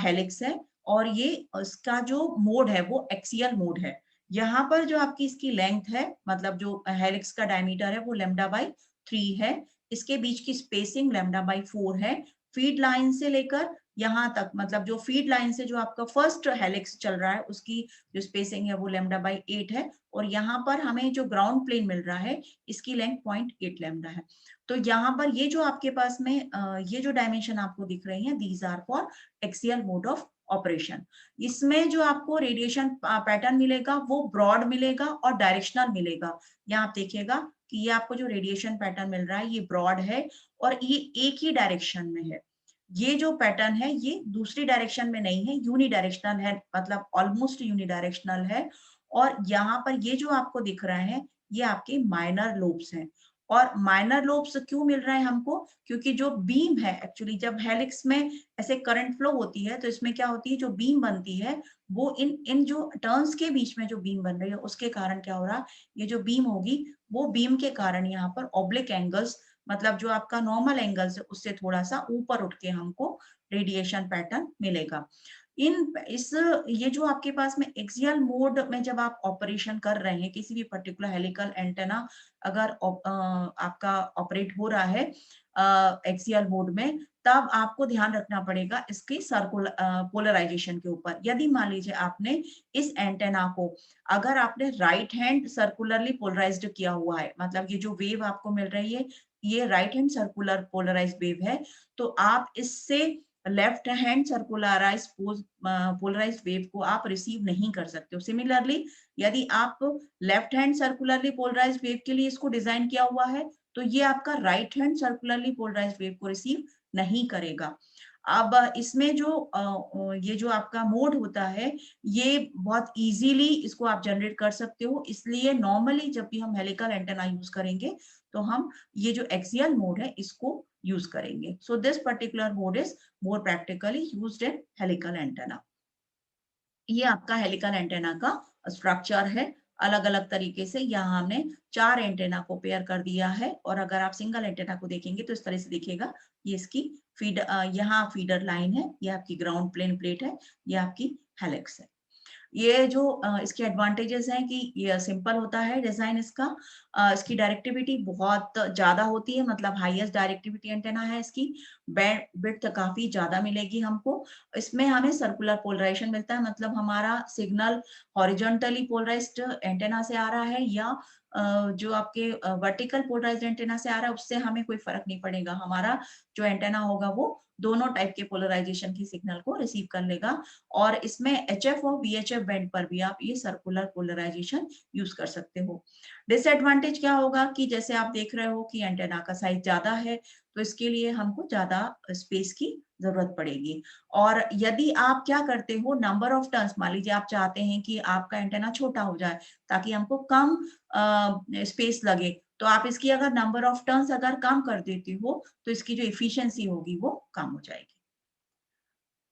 हेलिक्स है। और ये इसका जो मोड है वो एक्सियल मोड है। यहाँ पर जो आपकी इसकी लेंथ है, मतलब जो हेलिक्स का डायमीटर है वो लैम्डा बाई 3 है। इसके बीच की स्पेसिंग लैम्डा बाई 4 है। फीड लाइन से लेकर यहाँ तक, मतलब जो फीड लाइन से जो आपका फर्स्ट हेलिक्स चल रहा है उसकी जो स्पेसिंग है वो λ/8 है, और यहाँ पर हमें जो ग्राउंड प्लेन मिल रहा है इसकी लेंथ 0.8 लैम्डा है। तो यहाँ पर ये जो आपके पास में ये जो डायमेंशन आपको दिख रही है, these are for axial mode of operation. इसमें जो आपको रेडिएशन पैटर्न मिलेगा वो ब्रॉड मिलेगा और डायरेक्शनल मिलेगा। यहाँ आप देखिएगा कि ये आपको जो रेडिएशन पैटर्न मिल रहा है ये ब्रॉड है और ये एक ही डायरेक्शन में है। ये जो पैटर्न है ये दूसरी डायरेक्शन में नहीं है, यूनिडायरेक्शनल है, मतलब ऑलमोस्ट यूनिडायरेक्शनल है। और यहाँ पर ये जो आपको दिख रहा है ये आपके माइनर लोब्स हैं। और माइनर लोब्स क्यों मिल रहा है हमको? क्योंकि जो बीम है एक्चुअली जब हेलिक्स में ऐसे करंट फ्लो होती है तो इसमें क्या होती है, जो बीम बनती है वो इन जो टर्न्स के बीच में जो बीम बन रही है उसके कारण क्या हो रहा, ये जो बीम होगी वो बीम के कारण यहाँ पर ऑब्लिक एंगल्स, मतलब जो आपका नॉर्मल एंगल्स है उससे थोड़ा सा ऊपर उठ के हमको रेडिएशन पैटर्न मिलेगा। ये जो आपके पास में एक्सियल मोड में जब आप ऑपरेशन कर रहे हैं किसी भी पर्टिकुलर हेलिकल एंटेना अगर आपका ऑपरेट हो रहा है एक्सियल मोड में, तब आपको ध्यान रखना पड़ेगा इसकी सर्कुलर पोलराइजेशन के ऊपर। यदि मान लीजिए आपने इस एंटेना को अगर आपने राइट हैंड सर्कुलरली पोलराइज्ड किया हुआ है, मतलब ये जो वेव आपको मिल रही है ये right hand circular polarized wave है, तो आप इससे left hand circularize polarized wave को आप रिसीव नहीं कर सकते हो। सिमिलरली यदि आप left hand circularly polarized wave के लिए इसको डिजाइन किया हुआ है तो ये आपका right hand circularly polarized wave को रिसीव नहीं करेगा। अब इसमें जो ये जो आपका मोड होता है ये बहुत इजीली इसको आप जनरेट कर सकते हो, इसलिए नॉर्मली जब भी हम हेलिकल एंटेना यूज करेंगे तो हम ये जो एक्सियल मोड है इसको यूज करेंगे। So this particular mode is more practically used in helical antenna. ये आपका हेलिकल एंटेना का स्ट्रक्चर है। अलग अलग तरीके से यहाँ हमने 4 एंटेना को पेयर कर दिया है, और अगर आप सिंगल एंटेना को देखेंगे तो इस तरह से दिखेगा। ये इसकी यहाँ फीडर लाइन है, ये आपकी ग्राउंड प्लेन प्लेट है, ये आपकी हेलिक्स है। ये जो इसके एडवांटेजेस हैं कि ये सिंपल होता है डिजाइन इसका, इसकी डायरेक्टिविटी बहुत ज्यादा होती है, मतलब हाईएस्ट डायरेक्टिविटी एंटेना है इसकी, बैंड विड्थ काफी ज्यादा मिलेगी हमको। इसमें हमें सर्कुलर पोलराइजेशन मिलता है, मतलब हमारा सिग्नल हॉरिजॉन्टली पोलराइज्ड एंटेना से आ रहा है या जो आपके वर्टिकल पोलराइज्ड एंटेना से आ रहा है उससे हमें कोई फर्क नहीं पड़ेगा। हमारा जो एंटेना होगा वो दोनों टाइप के पोलराइजेशन की सिग्नल को रिसीव कर लेगा। और इसमें HF और VHF बैंड पर भी आप ये सर्कुलर पोलराइजेशन यूज कर सकते हो। डिसएडवांटेज क्या होगा कि जैसे आप देख रहे हो कि एंटेना का साइज ज्यादा है तो इसके लिए हमको ज्यादा स्पेस की जरूरत पड़ेगी। और यदि आप क्या करते हो, नंबर ऑफ टर्न्स, मान लीजिए आप चाहते हैं कि आपका एंटेना छोटा हो जाए ताकि हमको कम स्पेस लगे, तो आप इसकी अगर नंबर ऑफ टर्न्स अगर कम कर देते हो तो इसकी जो इफिशियंसी होगी वो कम हो जाएगी।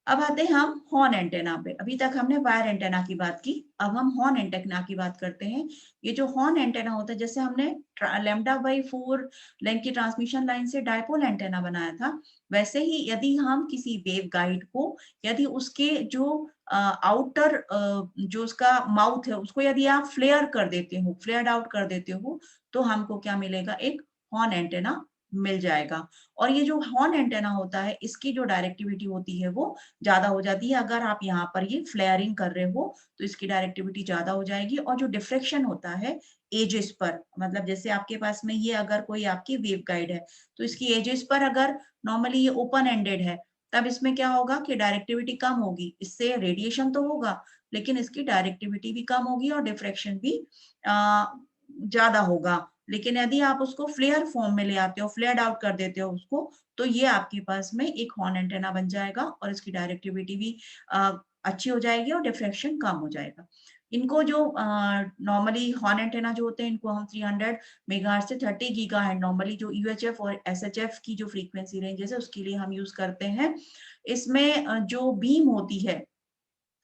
अब आते हैं हम हॉर्न एंटेना पे। अभी तक हमने वायर एंटेना की बात की, अब हम हॉर्न एंटेना की बात करते हैं। ये जो हॉर्न एंटेना होता है, जैसे हमने λ/4 लेंथ की ट्रांसमिशन लाइन से डायपोल एंटेना बनाया था, वैसे ही यदि हम किसी वेव गाइड को, यदि उसके जो आउटर जो उसका माउथ है उसको यदि आप फ्लेयर कर देते हो, फ्लेयर्ड आउट कर देते हो, तो हमको क्या मिलेगा, एक हॉर्न एंटेना मिल जाएगा। और ये जो हॉर्न एंटेना होता है इसकी जो डायरेक्टिविटी होती है वो ज्यादा हो जाती है। अगर आप यहाँ पर ये फ्लेयरिंग कर रहे हो तो इसकी डायरेक्टिविटी ज्यादा हो जाएगी। और जो डिफ्रेक्शन होता है एजेस पर, मतलब जैसे आपके पास में ये अगर कोई आपकी वेव गाइड है तो इसकी एजेस पर अगर नॉर्मली ये ओपन एंडेड है, तब इसमें क्या होगा कि डायरेक्टिविटी कम होगी, इससे रेडिएशन तो होगा लेकिन इसकी डायरेक्टिविटी भी कम होगी और डिफ्रेक्शन भी ज्यादा होगा। लेकिन यदि आप उसको फ्लेयर फॉर्म में ले आते हो, फ्लेयर्ड आउट कर देते हो उसको, तो ये आपके पास में एक हॉर्न एंटेना बन जाएगा और इसकी डायरेक्टिविटी भी अच्छी हो जाएगी और डिफ्रेक्शन कम हो जाएगा। इनको जो नॉर्मली हॉर्न एंटेना जो होते हैं इनको हम 300 मेगाहर्ट्ज से 30 गीगाहर्ट्ज नॉर्मली जो UHF और SHF की जो फ्रीक्वेंसी रेंजेस है उसके लिए हम यूज करते हैं। इसमें जो बीम होती है,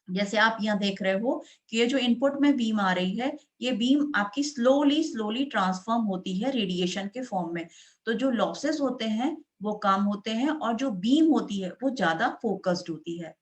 जैसे आप यहाँ देख रहे हो कि ये जो इनपुट में बीम आ रही है, ये बीम आपकी स्लोली स्लोली ट्रांसफॉर्म होती है रेडिएशन के फॉर्म में। तो जो लॉसेस होते हैं वो कम होते हैं और जो बीम होती है वो ज्यादा फोकस्ड होती है।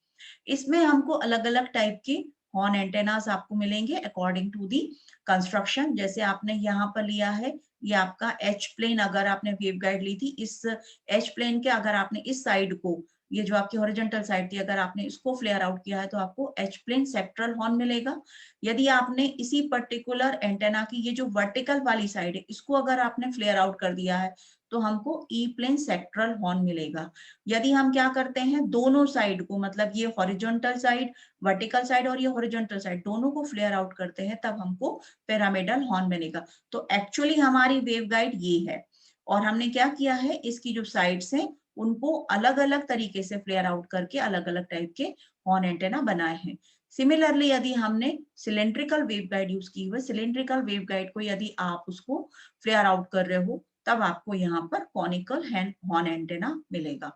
इसमें हमको अलग अलग टाइप के हॉर्न एंटेनास आपको मिलेंगे अकॉर्डिंग टू दी कंस्ट्रक्शन। जैसे आपने यहाँ पर लिया है, ये आपका एच प्लेन, अगर आपने वेव गाइड ली थी इस एच प्लेन के अगर आपने इस साइड को ये जो आपकी हॉरिजॉन्टल साइड थी, अगर आपने इसको फ्लेयर आउट किया है तो आपको एच प्लेन सेक्टरल हॉर्न मिलेगा। यदि आपने इसी पर्टिकुलर एंटेना की ये जो वर्टिकल वाली साइड है इसको अगर आपने फ्लेयर आउट कर दिया है तो हमको ई प्लेन सेक्टरल हॉर्न मिलेगा। यदि हम क्या करते हैं, दोनों साइड को, मतलब ये हॉरिजॉन्टल साइड, वर्टिकल साइड और ये हॉरिजॉन्टल साइड दोनों को फ्लेयर आउट करते हैं तब हमको पिरामिडल हॉर्न मिलेगा। तो एक्चुअली हमारी वेव गाइड ये है और हमने क्या किया है, इसकी जो साइड्स हैं उनको अलग अलग तरीके से फ्लेयर आउट करके अलग अलग टाइप के हॉर्न एंटेना बनाए हैं। सिमिलरली यदि हमने सिलेंड्रिकल वेव गाइड यूज की हुई, सिलेंड्रिकल वेव गाइड को यदि आप उसको फ्लेयर आउट कर रहे हो तब आपको यहाँ पर कॉनिकल हॉर्न एंटेना मिलेगा।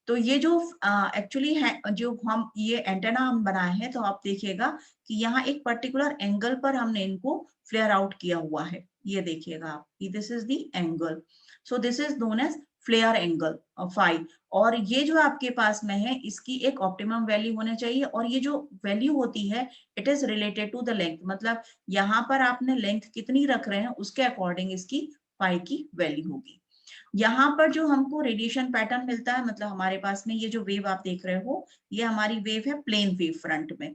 तो ये जो एक्चुअली है, जो हम ये एंटेना हम बनाए हैं, तो आप देखिएगा कि यहाँ एक पर्टिकुलर एंगल पर हमने इनको फ्लेयर आउट किया हुआ है। ये देखिएगा आप, this is the angle, so this is known as flare angle phi. और ये जो आपके पास में है इसकी एक ऑप्टिमम वैल्यू होनी चाहिए और ये जो वैल्यू होती है it is related to the length, मतलब यहाँ पर आपने लेंथ कितनी रख रहे हैं उसके अकॉर्डिंग इसकी फाई की वैल्यू होगी। यहाँ पर जो हमको रेडिएशन पैटर्न मिलता है, मतलब हमारे पास में ये जो वेव आप देख रहे हो ये हमारी वेव है प्लेन वेव फ्रंट में।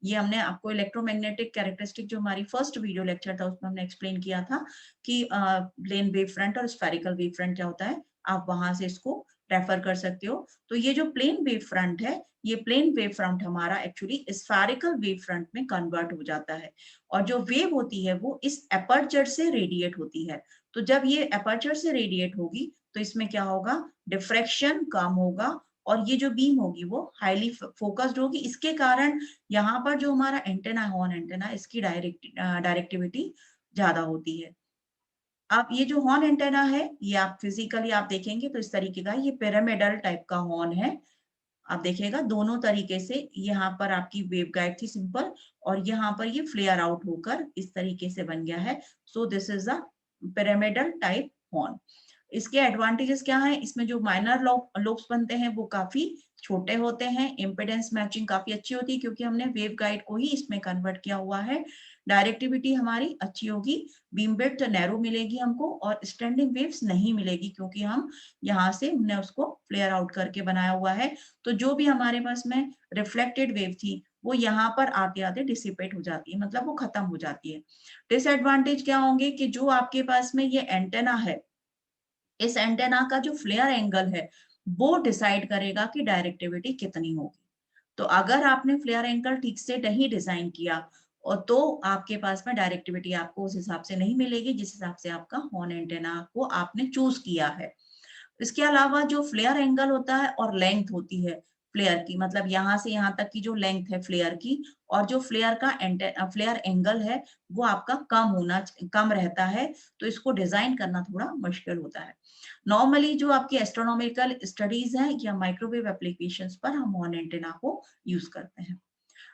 ये हमने आपको इलेक्ट्रोमैग्नेटिक कैरेक्टरिस्टिक जो हमारी फर्स्ट वीडियो लेक्चर था उसमें हमने एक्सप्लेन किया था कि प्लेन वेव फ्रंट और स्फेरिकल वेव फ्रंट क्या होता है, आप वहां से इसको रेफर कर सकते हो। तो ये जो प्लेन वेव फ्रंट है, ये प्लेन वेव फ्रंट हमारा एक्चुअली स्फेरिकल वेव फ्रंट में कन्वर्ट हो जाता है और जो वेव होती है वो इस एपर्चर से रेडिएट होती है। तो जब ये एपर्चर से रेडिएट होगी तो इसमें क्या होगा, डिफ्रैक्शन कम होगा और ये जो बीम होगी वो हाईली फोकस्ड होगी। इसके कारण यहाँ पर जो हमारा एंटेना हॉर्न एंटेना इसकी डायरेक्टिविटी ज्यादा होती है। अब ये जो हॉर्न एंटेना है ये आप फिजिकली आप देखेंगे तो इस तरीके का, ये पिरामिडल टाइप का हॉर्न है। आप देखिएगा दोनों तरीके से, यहाँ पर आपकी वेव गाइड थी सिंपल और यहाँ पर ये फ्लेयर आउट होकर इस तरीके से बन गया है। सो this is a pyramidal type horn. इसके एडवांटेजेस क्या है, इसमें जो माइनर लोब्स बनते हैं वो काफी छोटे होते हैं, इम्पिडेंस मैचिंग काफी अच्छी होती है क्योंकि हमने वेव गाइड को ही इसमें कन्वर्ट किया हुआ है। डायरेक्टिविटी हमारी अच्छी होगी, बीम विड्थ नैरो मिलेगी हमको और स्टैंडिंग वेव्स नहीं मिलेगी क्योंकि हम यहाँ से हमने उसको फ्लेयर आउट करके बनाया हुआ है। तो जो भी हमारे पास में रिफ्लेक्टेड वेव थी वो यहाँ पर आते आते डिसिपेट हो जाती है, मतलब वो खत्म हो जाती है। डिसएडवांटेज क्या होंगे कि जो आपके पास में ये एंटेना है, इस एंटेना का जो फ्लेयर एंगल है वो डिसाइड करेगा कि डायरेक्टिविटी कितनी होगी। तो अगर आपने फ्लेयर एंगल ठीक से नहीं डिजाइन किया और तो आपके पास में डायरेक्टिविटी आपको उस हिसाब से नहीं मिलेगी जिस हिसाब से आपका हॉर्न एंटेना को आपने चूज किया है। इसके अलावा जो फ्लेयर एंगल होता है और लेंथ होती है फ्लेयर की, मतलब यहाँ से यहाँ तक की जो लेंथ है फ्लेयर की और जो फ्लेयर का फ्लेयर एंगल है वो आपका कम रहता है, तो इसको डिजाइन करना थोड़ा मुश्किल होता है। नॉर्मली जो आपकी एस्ट्रोनॉमिकल स्टडीज है या माइक्रोवेव एप्लीकेशंस पर हम हॉर्न एंटेना को यूज करते हैं।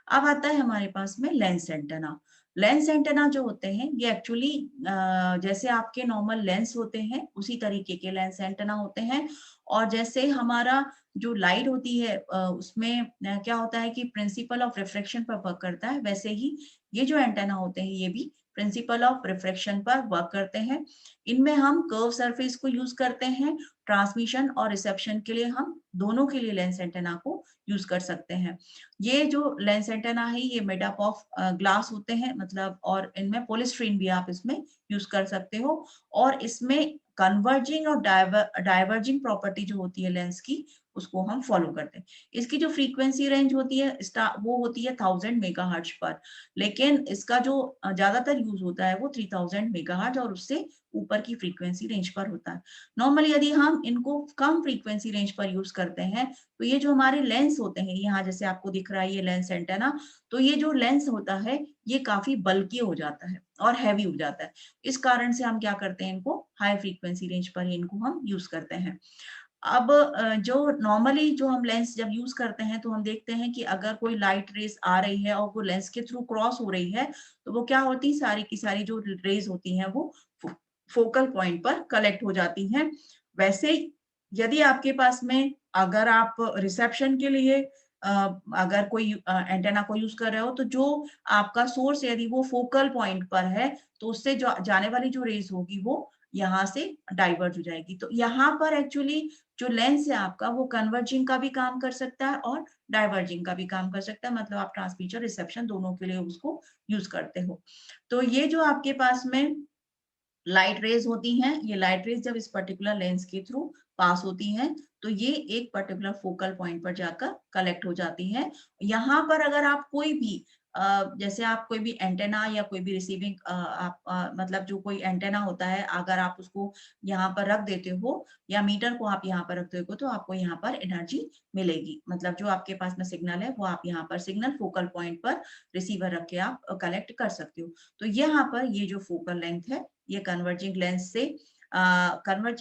अब आता है हमारे पास में लेंस एंटेना। लेंस एंटेना जो होते हैं ये एक्चुअली जैसे आपके नॉर्मल लेंस होते हैं उसी तरीके के लेंस एंटेना होते हैं। और जैसे हमारा जो लाइट होती है उसमें क्या होता है कि प्रिंसिपल ऑफ रिफ्रैक्शन पर वर्क करता है, वैसे ही ये जो एंटेना होते हैं ये भी प्रिंसिपल ऑफ रिफ्रैक्शन पर वर्क करते हैं। इनमें हम कर्व सरफेस को यूज करते हैं, ट्रांसमिशन और रिसेप्शन के लिए हम दोनों के लिए लेंस एंटेना को यूज कर सकते हैं। ये जो लेंस एंटेना है ये मेड अप ऑफ ग्लास होते हैं, मतलब और इनमें पॉलीस्टीरीन भी आप इसमें यूज कर सकते हो। और इसमें कन्वर्जिंग और डाइवर्जिंग प्रॉपर्टी जो होती है लेंस की उसको हम फॉलो करते हैं। इसकी जो फ्रीक्वेंसी रेंज होती है वो होती है 1000 मेगाहर्ट्ज पर, लेकिन इसका जो ज्यादातर यूज होता है वो 3000 मेगाहर्ट्ज और उससे ऊपर की फ्रीक्वेंसी रेंज पर होता है। नॉर्मली यदि हम इनको कम फ्रीक्वेंसी रेंज पर यूज करते हैं तो ये जो हमारे लेंस होते हैं, यहाँ जैसे आपको दिख रहा है ये लेंस एंटेना, तो ये जो लेंस होता है ये काफी बल्की हो जाता है और हैवी हो जाता है। इस कारण से हम क्या करते हैं, इनको हाई फ्रीक्वेंसी रेंज पर ही इनको हम यूज करते हैं। अब जो नॉर्मली जो हम लेंस जब यूज करते हैं तो हम देखते हैं कि अगर कोई लाइट रेस आ रही है और वो लेंस के थ्रू क्रॉस हो रही है तो वो क्या होती है, सारी की सारी जो रेज होती हैं वो फोकल पॉइंट पर कलेक्ट हो जाती हैं। वैसे यदि आपके पास में अगर आप रिसेप्शन के लिए अगर कोई एंटेना को यूज कर रहे हो तो जो आपका सोर्स यदि वो फोकल पॉइंट पर है तो उससे जो जाने वाली जो रेज होगी वो यहाँ से डाइवर्ज हो जाएगी। तो यहाँ पर एक्चुअली जो लेंस है आपका वो कन्वर्जिंग का भी काम कर सकता है और डाइवर्जिंग का भी काम कर सकता है, मतलब आप ट्रांसमीटर रिसेप्शन दोनों के लिए उसको यूज करते हो। तो ये जो आपके पास में लाइट रेज होती हैं, ये लाइट रेज जब इस पर्टिकुलर लेंस के थ्रू पास होती हैं तो ये एक पर्टिकुलर फोकल पॉइंट पर जाकर कलेक्ट हो जाती हैं। यहाँ पर अगर आप कोई भी जैसे आप कोई भी एंटेना या कोई भी रिसीविंग आप मतलब जो कोई एंटेना होता है, अगर आप उसको यहाँ पर रख देते हो या मीटर को आप यहाँ पर रखते हो तो आपको यहाँ पर एनर्जी मिलेगी। मतलब जो आपके पास में सिग्नल है वो आप यहाँ पर सिग्नल फोकल पॉइंट पर रिसीवर रख के आप कलेक्ट कर सकते हो। तो यहाँ पर ये जो फोकल लेंथ है ये कन्वर्जिंग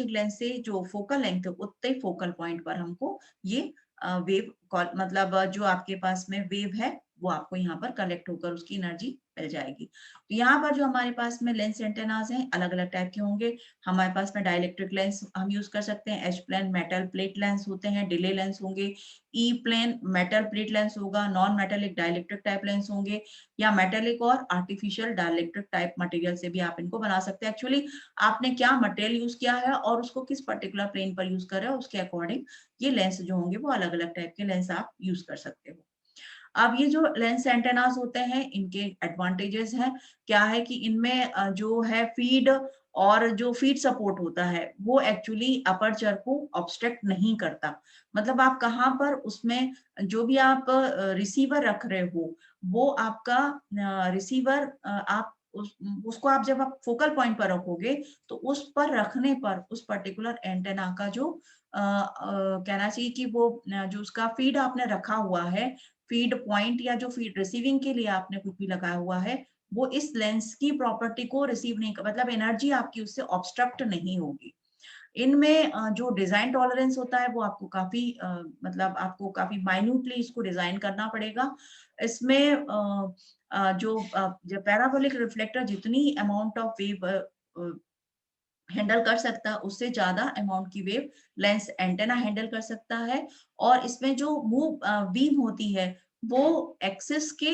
लेंस से जो फोकल लेंथ है उतने फोकल पॉइंट पर हमको ये वेव मतलब जो आपके पास में वेव है वो आपको यहाँ पर कलेक्ट होकर उसकी एनर्जी मिल जाएगी। तो यहाँ पर जो हमारे पास में लेंस एंटेनाज हैं अलग अलग टाइप के होंगे। हमारे पास में डाइलेक्ट्रिक लेंस हम यूज कर सकते हैं, H plane metal plate lens होते हैं, डिले लेंस होंगे, E plane metal plate lens होगा, non metallic dielectric type lens होंगे, या मेटेलिक और आर्टिफिशियल डाइलेक्ट्रिक टाइप मटेरियल से भी आप इनको बना सकते हैं। एक्चुअली आपने क्या मटेरियल यूज किया है और उसको किस पर्टिकुलर प्लेन पर यूज कर रहे हो उसके अकॉर्डिंग ये लेंस जो होंगे वो अलग अलग टाइप के लेंस आप यूज कर सकते हो। अब ये जो लेंस एंटेनास होते हैं इनके एडवांटेजेस हैं, क्या है कि इनमें जो है फीड और जो फीड सपोर्ट होता है वो एक्चुअली अपर्चर को ऑब्स्ट्रक्ट नहीं करता। मतलब आप कहाँ पर उसमें जो भी आप रिसीवर रख रहे हो वो आपका रिसीवर आप उसको आप जब आप फोकल पॉइंट पर रखोगे तो उस पर रखने पर उस पर्टिकुलर एंटेना का जो कहना चाहिए कि वो जो उसका फीड आपने रखा हुआ है, फीड पॉइंट या जो फीड रिसीविंग के लिए आपने कुछ भी लगाया हुआ है वो इस लेंस की प्रॉपर्टी को रिसीव नहीं कर, मतलब एनर्जी आपकी उससे ऑब्स्ट्रक्ट नहीं होगी। इनमें जो डिजाइन टॉलरेंस होता है वो आपको काफी मतलब आपको काफी माइन्यूटली इसको डिजाइन करना पड़ेगा। इसमें जो पैराबोलिक रिफ्लेक्टर जितनी अमाउंट ऑफ वेव हैंडल कर सकता है उससे ज्यादा अमाउंट की वेव लेंस एंटेना हैंडल कर सकता है। और इसमें जो मूव बीम होती है वो एक्सिस के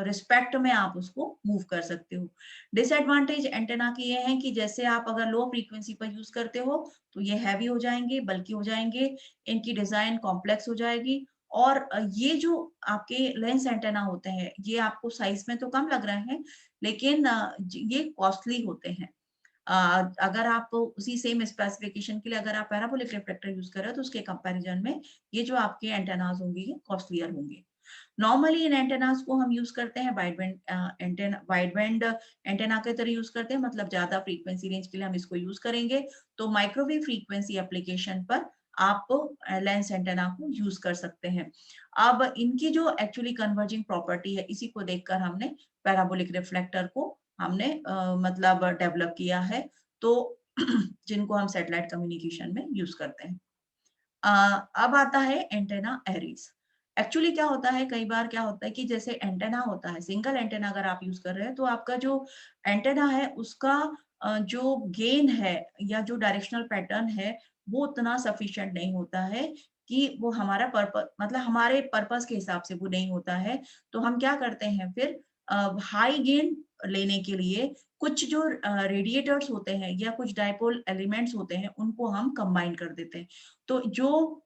रिस्पेक्ट में आप उसको मूव कर सकते हो। डिसएडवांटेज एंटेना की ये है कि जैसे आप अगर लो फ्रीक्वेंसी पर यूज करते हो तो ये हैवी हो जाएंगे, बल्कि हो जाएंगे, इनकी डिजाइन कॉम्प्लेक्स हो जाएगी। और ये जो आपके लेंस एंटेना होते हैं ये आपको साइज में तो कम लग रहे हैं लेकिन ये कॉस्टली होते हैं। अगर आप उसी सेम स्पेसिफिकेशन के लिए अगर आप पैराबोलिक रिफ्लेक्टर यूज कर रहे हो तो उसके कंपैरिजन में ये जो आपके एंटेनास होंगे ये कॉस्टलियर होंगे। नॉर्मली इन एंटेनास को हम यूज करते हैं वाइड बैंड एंटेना के तरह यूज करते हैं, मतलब ज्यादा फ्रीक्वेंसी रेंज के लिए हम इसको यूज करेंगे। तो माइक्रोवेव फ्रीक्वेंसी एप्लीकेशन पर आप लेंस एंटेना को यूज कर सकते हैं। अब इनकी जो एक्चुअली कन्वर्जिंग प्रॉपर्टी है इसी को देखकर हमने पैराबोलिक रिफ्लेक्टर को हमने मतलब डेवलप किया है। तो जिनको हम सैटेलाइट कम्युनिकेशन में यूज करते हैं। अब आता है एंटेना एरीज। एक्चुअली क्या होता है, कई बार क्या होता है कि जैसे एंटेना होता है, सिंगल एंटेना अगर आप यूज कर रहे हैं तो आपका जो एंटेना है उसका जो गेन है या जो डायरेक्शनल पैटर्न है वो उतना सफिशिएंट नहीं होता है कि वो हमारा पर्पस, मतलब हमारे पर्पस के हिसाब से वो नहीं होता है। तो हम क्या करते हैं फिर हाई गेन लेने के लिए कुछ जो रेडिएटर्स होते हैं या कुछ डाइपोल एलिमेंट्स होते हैं उनको हम कंबाइन कर देते हैं। तो जो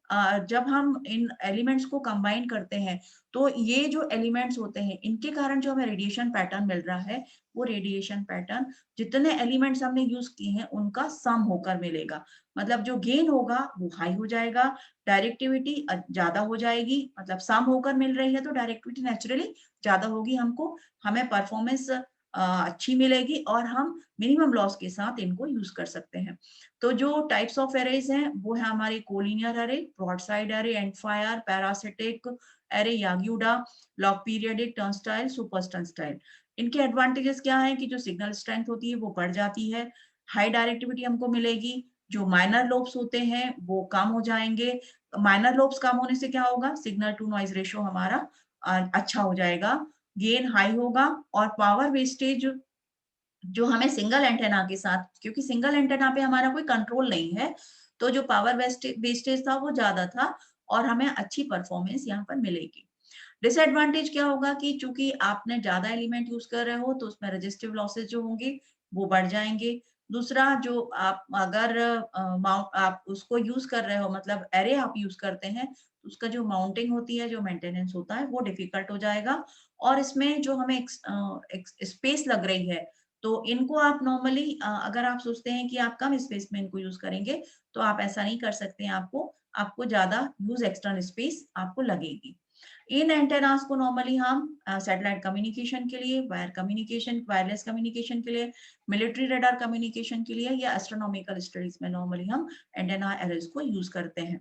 जब हम इन एलिमेंट्स को कंबाइन करते हैं तो ये जो एलिमेंट्स होते हैं इनके कारण जो हमें रेडिएशन पैटर्न मिल रहा है वो रेडिएशन पैटर्न जितने एलिमेंट्स हमने यूज किए हैं उनका सम होकर मिलेगा। मतलब जो गेन होगा वो हाई हो जाएगा, डायरेक्टिविटी ज्यादा हो जाएगी, मतलब सम होकर मिल रही है तो डायरेक्टिविटी नेचुरली ज्यादा होगी, हमको हमें परफॉर्मेंस अच्छी मिलेगी और हम मिनिमम लॉस के साथ इनको यूज कर सकते हैं। तो जो टाइप्स ऑफ एरेज हैं वो है हमारे collinear array, broadside array, end fire, parasitic array, Yagi Uda, log periodic, turnstile, super turnstile. इनके एडवांटेजेस क्या है कि जो सिग्नल स्ट्रेंथ होती है वो बढ़ जाती है, हाई डायरेक्टिविटी हमको मिलेगी, जो माइनर लोब्स होते हैं वो कम हो जाएंगे। माइनर लोब्स कम होने से क्या होगा, सिग्नल टू नॉइज रेशियो हमारा अच्छा हो जाएगा, गेन हाई होगा। और पावर वेस्टेज जो हमें सिंगल एंटेना के साथ, क्योंकि सिंगल एंटेना पे हमारा कोई कंट्रोल नहीं है, तो जो पावर वेस्टेज था वो ज्यादा था और हमें अच्छी परफॉर्मेंस यहाँ पर मिलेगी। डिसएडवांटेज क्या होगा कि चूंकि आपने ज्यादा एलिमेंट यूज कर रहे हो तो उसमें रेजिस्टिव लॉसेज जो होंगे वो बढ़ जाएंगे। दूसरा जो आप अगर माउंट आप उसको यूज कर रहे हो, मतलब एरे आप यूज करते हैं, तो उसका जो माउंटिंग होती है, जो मेंटेनेंस होता है, वो डिफिकल्ट हो जाएगा। और इसमें जो हमें स्पेस लग रही है, तो इनको आप नॉर्मली अगर आप सोचते हैं कि आप कम स्पेस में इनको यूज करेंगे, तो आप ऐसा नहीं कर सकते हैं। आपको आपको ज्यादा यूज एक्सटर्नल स्पेस आपको लगेगी। इन एंटेनास को नॉर्मली हम सैटेलाइट कम्युनिकेशन के लिए, वायर कम्युनिकेशन, वायरलेस कम्युनिकेशन के लिए, मिलिट्री रडार कम्युनिकेशन के लिए या एस्ट्रोनॉमिकल स्टडीज में नॉर्मली हम एंटेना एरेज को यूज करते हैं।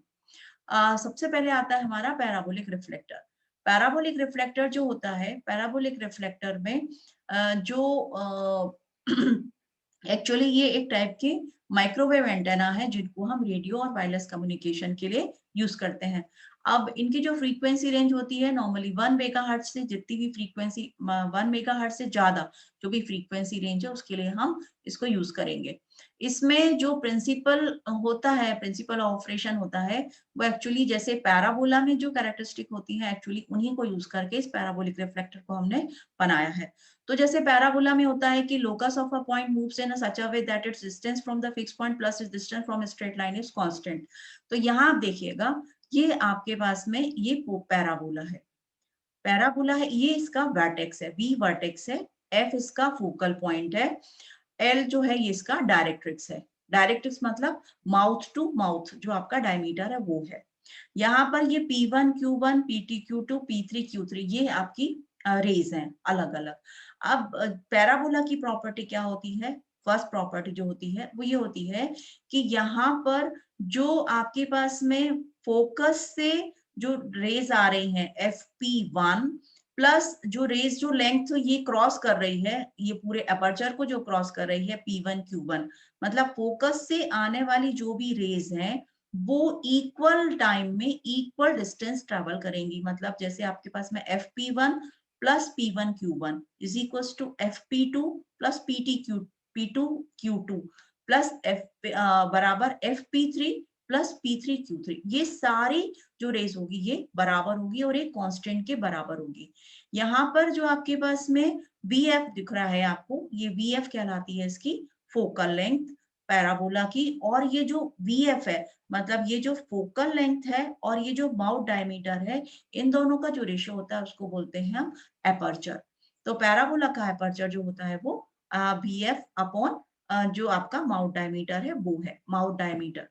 सबसे पहले आता है हमारा पैराबोलिक रिफ्लेक्टर। पैराबोलिक रिफ्लेक्टर जो होता है, पैराबोलिक रिफ्लेक्टर में जो एक्चुअली ये एक टाइप के माइक्रोवेव एंटेना है, जिनको हम रेडियो और वायरलेस कम्युनिकेशन के लिए यूज करते हैं। अब इनकी जो फ्रीक्वेंसी रेंज होती है नॉर्मली 1 मेगाहर्ट्ज से, जितनी भी फ्रीक्वेंसी 1 मेगाहर्ट्ज से ज्यादा जो भी फ्रीक्वेंसी रेंज है, उसके लिए हम इसको यूज करेंगे। इसमें जो प्रिंसिपल होता है, प्रिंसिपल ऑपरेशन होता है, वो एक्चुअली जैसे पैराबोला में जो कैरेक्टरिस्टिक होती है, एक्चुअली उन्हीं को यूज करके इस पैराबोलिक रिफ्लेक्टर को हमने बनाया है। तो जैसे पैराबोला में होता है कि locus of a point moves in such a way that it's distance from the fix point plus it's distance from straight line is constant. तो यहाँ आप देखिएगा, ये आपके पास में ये पैराबोला है। पैराबोला है, ये इसका वर्टेक्स है, वी वर्टेक्स है, एफ इसका फोकल पॉइंट है, एल जो है ये इसका डायरेक्ट्रिक्स है। डायरेक्ट्रिक्स मतलब माउथ टू माउथ जो आपका डायमीटर है वो है। यहाँ पर ये P1 Q1 PT Q2 P3 Q3 ये आपकी रेज हैं अलग अलग। अब पैराबोला की प्रॉपर्टी क्या होती है? फर्स्ट प्रॉपर्टी जो होती है वो ये होती है कि यहाँ पर जो आपके पास में फोकस से जो रेज आ रही हैं FP1 प्लस जो रेज जो लेंथ ये क्रॉस कर रही है, ये पूरे अपर्चर को जो क्रॉस कर रही है P1 Q1, मतलब फोकस से आने वाली जो भी रेज हैं वो इक्वल टाइम में इक्वल डिस्टेंस ट्रेवल करेंगी। मतलब जैसे आपके पास में FP1 plus P1 Q1 is equal to FP2 plus P2 Q2 plus F बराबर FP3 प्लस P3 Q3। ये सारी जो रेस होगी ये बराबर होगी और एक कांस्टेंट के बराबर होगी। यहाँ पर जो आपके पास में VF दिख रहा है आपको, ये VF कहलाती है इसकी फोकल लेंथ पैराबोला की। और ये जो VF है, मतलब ये जो फोकल लेंथ है और ये जो माउथ डायमीटर है, इन दोनों का जो रेशियो होता है उसको बोलते हैं हम एपर्चर। तो पैराबोला का एपर्चर जो होता है वो VF अपॉन जो आपका माउथ डायमीटर है वो है माउथ डायमीटर।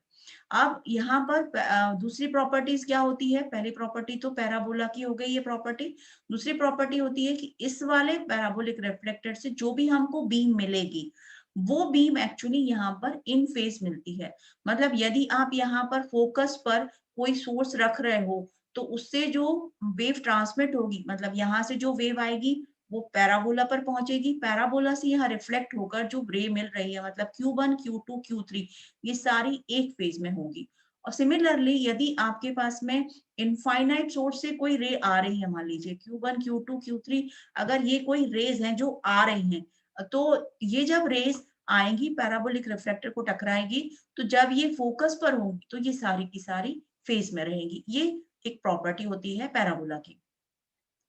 अब यहाँ पर दूसरी प्रॉपर्टीज क्या होती है? पहली प्रॉपर्टी तो पैराबोला की हो गई ये प्रॉपर्टी। दूसरी प्रॉपर्टी होती है कि इस वाले पैराबोलिक रिफ्लेक्टर से जो भी हमको बीम मिलेगी, वो बीम एक्चुअली यहाँ पर इन फेज मिलती है। मतलब यदि आप यहाँ पर फोकस पर कोई सोर्स रख रहे हो, तो उससे जो वेव ट्रांसमिट होगी, मतलब यहाँ से जो वेव आएगी वो पैराबोला पर पहुंचेगी, पैराबोला से यहाँ रिफ्लेक्ट होकर जो रे मिल रही है, मतलब Q1 Q2 Q3, ये सारी एक फेज में होगी। और सिमिलरली यदि आपके पास में इनफाइनाइट सोर्स से कोई रे आ रही है, मान लीजिए Q1 Q2 Q3, अगर ये कोई रेज हैं जो आ रही हैं, तो ये जब रेज आएंगी पैराबोलिक रिफ्लेक्टर को टकराएगी, तो जब ये फोकस पर होंगी तो ये सारी की सारी फेज में रहेंगी। ये एक प्रॉपर्टी होती है पैराबोला की।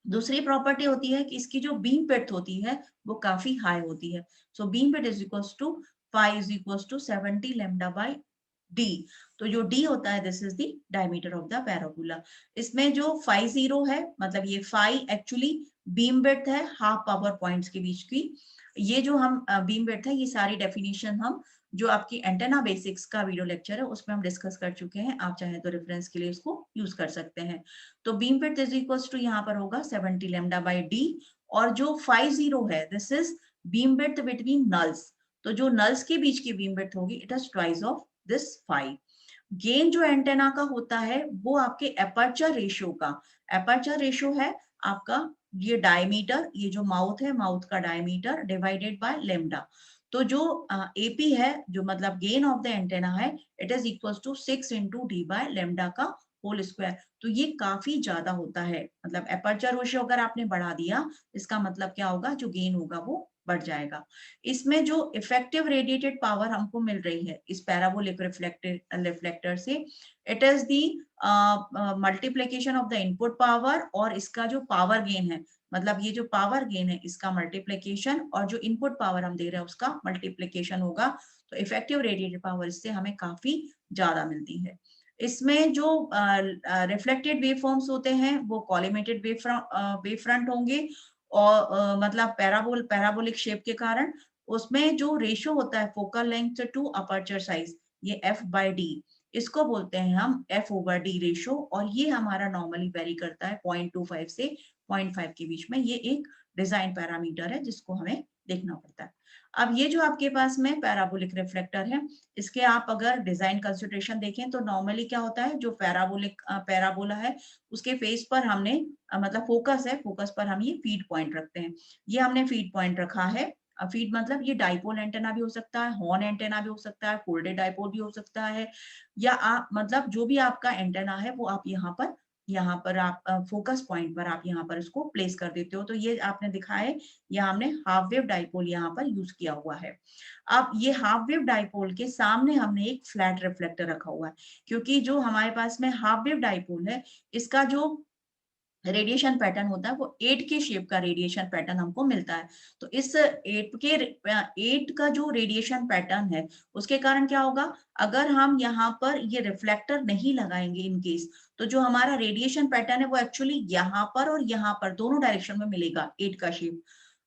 दूसरी प्रॉपर्टी होती है कि इसकी जो बीम विड्थ होती है वो काफी हाई होती है। So beam width is equals to phi is equals to 70 lambda by D. तो जो डी होता है this is the diameter of the parabola. इसमें जो फाई जीरो है, मतलब ये फाई एक्चुअली बीम विड्थ है हाफ पावर पॉइंट्स के बीच की। ये जो हम बीम विड्थ है, ये सारी डेफिनेशन हम जो आपकी एंटेना बेसिक्स का वीडियो लेक्चर है उसमें हम डिस्कस कर चुके हैं। आप चाहें तो रेफरेंस के लिए इसको यूज कर सकते हैं। तो beam width is equals to यहाँ पर होगा 70 लैम्डा बाय डी। और जो 50 है this is beam width between nulls. तो जो नल्स के बीच की बीम विड्थ होगी it is twice of this 5। Gain जो एंटेना का होता है वो आपके एपर्चर रेशियो का, एपर्चर रेशियो है आपका ये डायमीटर, ये जो माउथ है माउथ का डायमीटर डिवाइडेड बाय लेम्डा। तो जो एपी है, जो मतलब गेन ऑफ द एंटेना है, it is equal to 6 into D by lambda का होल स्क्वायर। तो ये काफी ज्यादा होता है, मतलब एपर्चर रेशियो अगर आपने बढ़ा दिया, इसका मतलब क्या होगा, जो गेन होगा वो बढ़ जाएगा। इसमें जो इफेक्टिव रेडिएटेड पावर हमको मिल रही है इस पैराबोलिक रिफ्लेक्टर से, it is the multiplication of the input power, और इसका जो पावर गेन है, मतलब ये जो पावर गेन है इसका मल्टीप्लीकेशन, और जो इनपुट पावर हम दे रहे हैं उसका मल्टीप्लीकेशन होगा। तो इफेक्टिव रेडिएटेड पावर इससे हमें काफी ज्यादा मिलती है। इसमें जो रिफ्लेक्टेड वेव फॉर्म्स होते हैं वो कॉलिमेटेड वेव फ्रंट होंगे, और मतलब पैराबोलिक शेप के कारण उसमें जो रेशियो होता है focal length to aperture size, ये f/d, इसको बोलते हैं हम f/d रेशियो, और ये हमारा नॉर्मली वेरी करता है 0.25 से 0.5 के बीच में। ये एक डिजाइन पैरामीटर है जिसको हमें देखना पड़ता है। अब ये जो आपके पास में पैराबोलिक रिफ्लेक्टर है, इसके आप अगर डिजाइन कंसिडरेशन देखें तो नॉर्मली क्या होता है, जो पैराबोला है उसके फेस पर हमने मतलब फोकस है, फोकस पर हम ये फीड पॉइंट रखते हैं। ये हमने फीड पॉइंट रखा है। फीड मतलब ये डाइपोल एंटेना भी हो सकता है, हॉर्न एंटेना भी हो सकता है, फोल्डेड डाइपोल भी हो सकता है, या आप मतलब जो भी आपका एंटेना है वो आप यहाँ पर आप फोकस पॉइंट पर आप यहाँ पर इसको प्लेस कर देते हो। तो ये आपने दिखा है, यहाँ हमने हाफ वेव डाइपोल यहाँ पर यूज किया हुआ है। अब ये हाफ वेव डाइपोल के सामने हमने एक फ्लैट रिफ्लेक्टर रखा हुआ है, क्योंकि जो हमारे पास में हाफ वेव डाइपोल है इसका जो रेडिएशन पैटर्न होता है वो 8 के शेप का रेडिएशन पैटर्न हमको मिलता है। तो इस 8 का जो रेडिएशन पैटर्न है उसके कारण क्या होगा, अगर हम यहाँ पर ये रिफ्लेक्टर नहीं लगाएंगे इन केस, तो जो हमारा रेडिएशन पैटर्न है वो एक्चुअली यहाँ पर और यहाँ पर दोनों डायरेक्शन में मिलेगा 8 का शेप।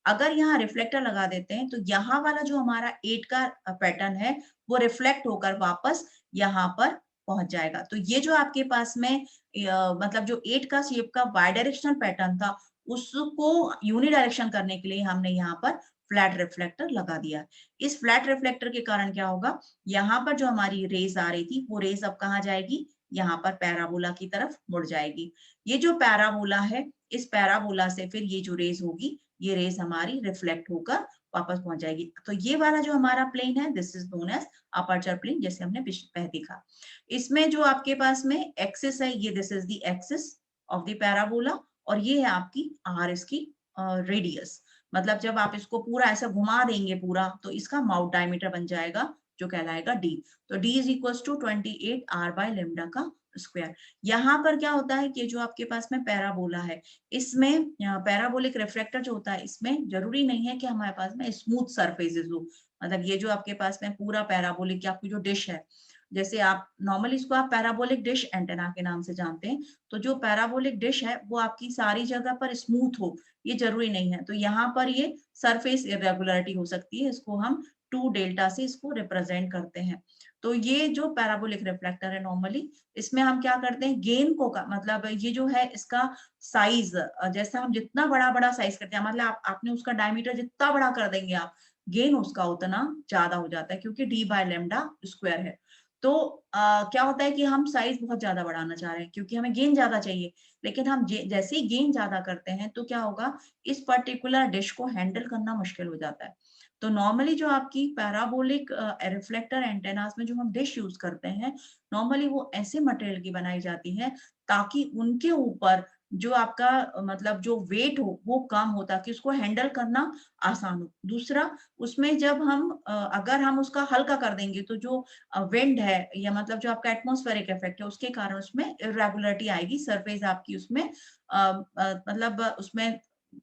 अगर यहाँ रिफ्लेक्टर लगा देते हैं तो यहाँ वाला जो हमारा 8 का पैटर्न है वो रिफ्लेक्ट होकर वापस यहाँ पर पहुंच जाएगा। तो ये जो आपके पास में मतलब जो 8 का शेप का बाय डायरेक्शनल पैटर्न था उसको यूनिडायरेक्शन करने के लिए हमने यहाँ पर फ्लैट रिफ्लेक्टर लगा दिया। इस फ्लैट रिफ्लेक्टर के कारण क्या होगा, यहाँ पर जो हमारी रेज आ रही थी वो रेज अब कहाँ जाएगी, यहाँ पर पैराबोला की तरफ मुड़ जाएगी। ये जो पैराबोला है, इस पैराबोला से फिर ये जो रेज होगी, ये रेज हमारी रिफ्लेक्ट होकर वापस पहुंच जाएगी। तो ये वाला जो हमारा प्लेन है this is known as aperture plane, जैसे हमने पहले देखा। इसमें जो आपके पास में एक्सिस है, ये this is the axis of the parabola, और ये है आपकी आर इसकी रेडियस। मतलब जब आप इसको पूरा ऐसा घुमा देंगे पूरा, तो इसका माउथ डायमीटर बन जाएगा जो कहलाएगा d। तो d is equal to 28 r by lambda का स्क्वायर। यहाँ पर क्या होता है कि जो आपके पास में पैराबोला है, इसमें पैराबोलिक रिफ्लेक्टर जो होता है इसमें जरूरी नहीं है कि हमारे पास में स्मूथ सरफेसेस हो। मतलब ये जो आपके पास में पूरा पैराबोलिक की आपकी जो डिश है, जैसे आप नॉर्मली इसको आप पैराबोलिक डिश एंटेना के नाम से जानते हैं, तो जो पैराबोलिक डिश है वो आपकी सारी जगह पर स्मूथ हो, ये जरूरी नहीं है। तो यहाँ पर ये सरफेस इरेगुलरिटी हो सकती है, इसको हम 2 डेल्टा से इसको रिप्रेजेंट करते हैं। तो ये जो पैराबोलिक रिफ्लेक्टर है नॉर्मली, इसमें हम क्या करते हैं, गेन को का मतलब ये जो है इसका साइज, जैसा हम जितना बड़ा बड़ा साइज करते हैं, मतलब आपने उसका डायमीटर जितना बड़ा कर देंगे आप, गेन उसका उतना ज्यादा हो जाता है, क्योंकि डी बाय लेमडा स्क्वायर है। तो क्या होता है कि हम साइज बहुत ज्यादा बढ़ाना चाह रहे हैं क्योंकि हमें गेन ज्यादा चाहिए, लेकिन हम जैसे ही गेन ज्यादा करते हैं तो क्या होगा, इस पर्टिकुलर डिश को हैंडल करना मुश्किल हो जाता है। तो नॉर्मली जो आपकी पैराबोलिक रिफ्लेक्टर एंटेनास में जो हम डिश यूज करते हैं, नॉर्मली वो ऐसे मटेरियल की बनाई जाती है ताकि उनके ऊपर जो आपका मतलब जो वेट हो वो कम हो, ताकि उसको हैंडल करना आसान हो। दूसरा, उसमें जब हम अगर हम उसका हल्का कर देंगे तो जो विंड है या मतलब जो आपका एटमॉस्फेरिक इफेक्ट है उसके कारण उसमें इरेगुलरिटी आएगी, सरफेस आपकी उसमें मतलब उसमें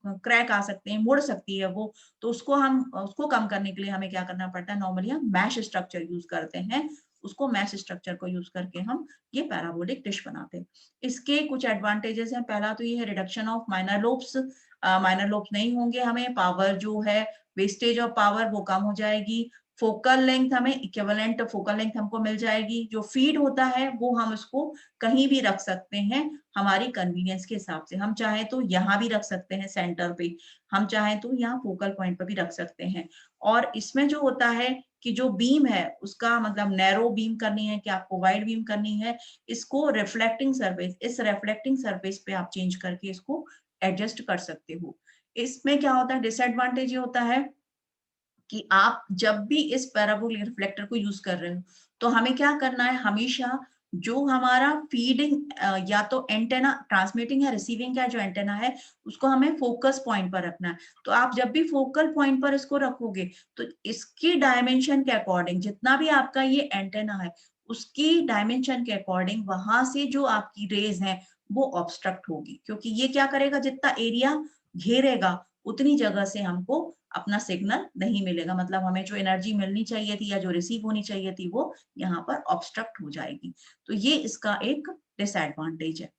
क्रैक आ सकते हैं, मुड़ सकती है वो। तो उसको कम करने के लिए हमें क्या करना पड़ता है, नॉर्मली हम मैश स्ट्रक्चर यूज करते हैं। उसको मैश स्ट्रक्चर को यूज करके हम ये पैराबोलिक डिश बनाते हैं। इसके कुछ एडवांटेजेस हैं। पहला तो ये है reduction of minor lobes. Minor lobes नहीं होंगे, हमें पावर जो है, वेस्टेज ऑफ पावर वो कम हो जाएगी। फोकल लेंथ हमें इक्विवेलेंट फोकल लेंथ हमको मिल जाएगी। जो फीड होता है वो हम उसको कहीं भी रख सकते हैं हमारी कन्वीनियंस के हिसाब से। हम चाहे तो यहाँ भी रख सकते हैं सेंटर पे, हम चाहे तो यहाँ फोकल पॉइंट पर भी रख सकते हैं। और इसमें जो होता है कि जो बीम है उसका मतलब नैरो बीम करनी है कि आपको वाइड बीम करनी है, इसको रिफ्लेक्टिंग सरफेस, इस रिफ्लेक्टिंग सरफेस पे आप चेंज करके इसको एडजस्ट कर सकते हो। इसमें क्या होता है, डिसएडवांटेज ये होता है कि आप जब भी इस पैराबोलिक रिफ्लेक्टर को यूज कर रहे हो तो हमें क्या करना है, हमेशा जो हमारा फीडिंग या तो एंटेना ट्रांसमिटिंग या रिसीविंग का जो एंटेना है उसको हमें फोकस पॉइंट पर रखना है। तो आप जब भी फोकल पॉइंट पर इसको रखोगे तो इसकी डायमेंशन के अकॉर्डिंग जितना भी आपका ये एंटेना है उसकी डायमेंशन के अकॉर्डिंग वहां से जो आपकी रेज है वो ऑब्स्ट्रक्ट होगी, क्योंकि ये क्या करेगा, जितना एरिया घेरेगा उतनी जगह से हमको अपना सिग्नल नहीं मिलेगा, मतलब हमें जो एनर्जी मिलनी चाहिए थी या जो रिसीव होनी चाहिए थी वो यहाँ पर ऑब्स्ट्रक्ट हो जाएगी। तो ये इसका एक डिसएडवांटेज है।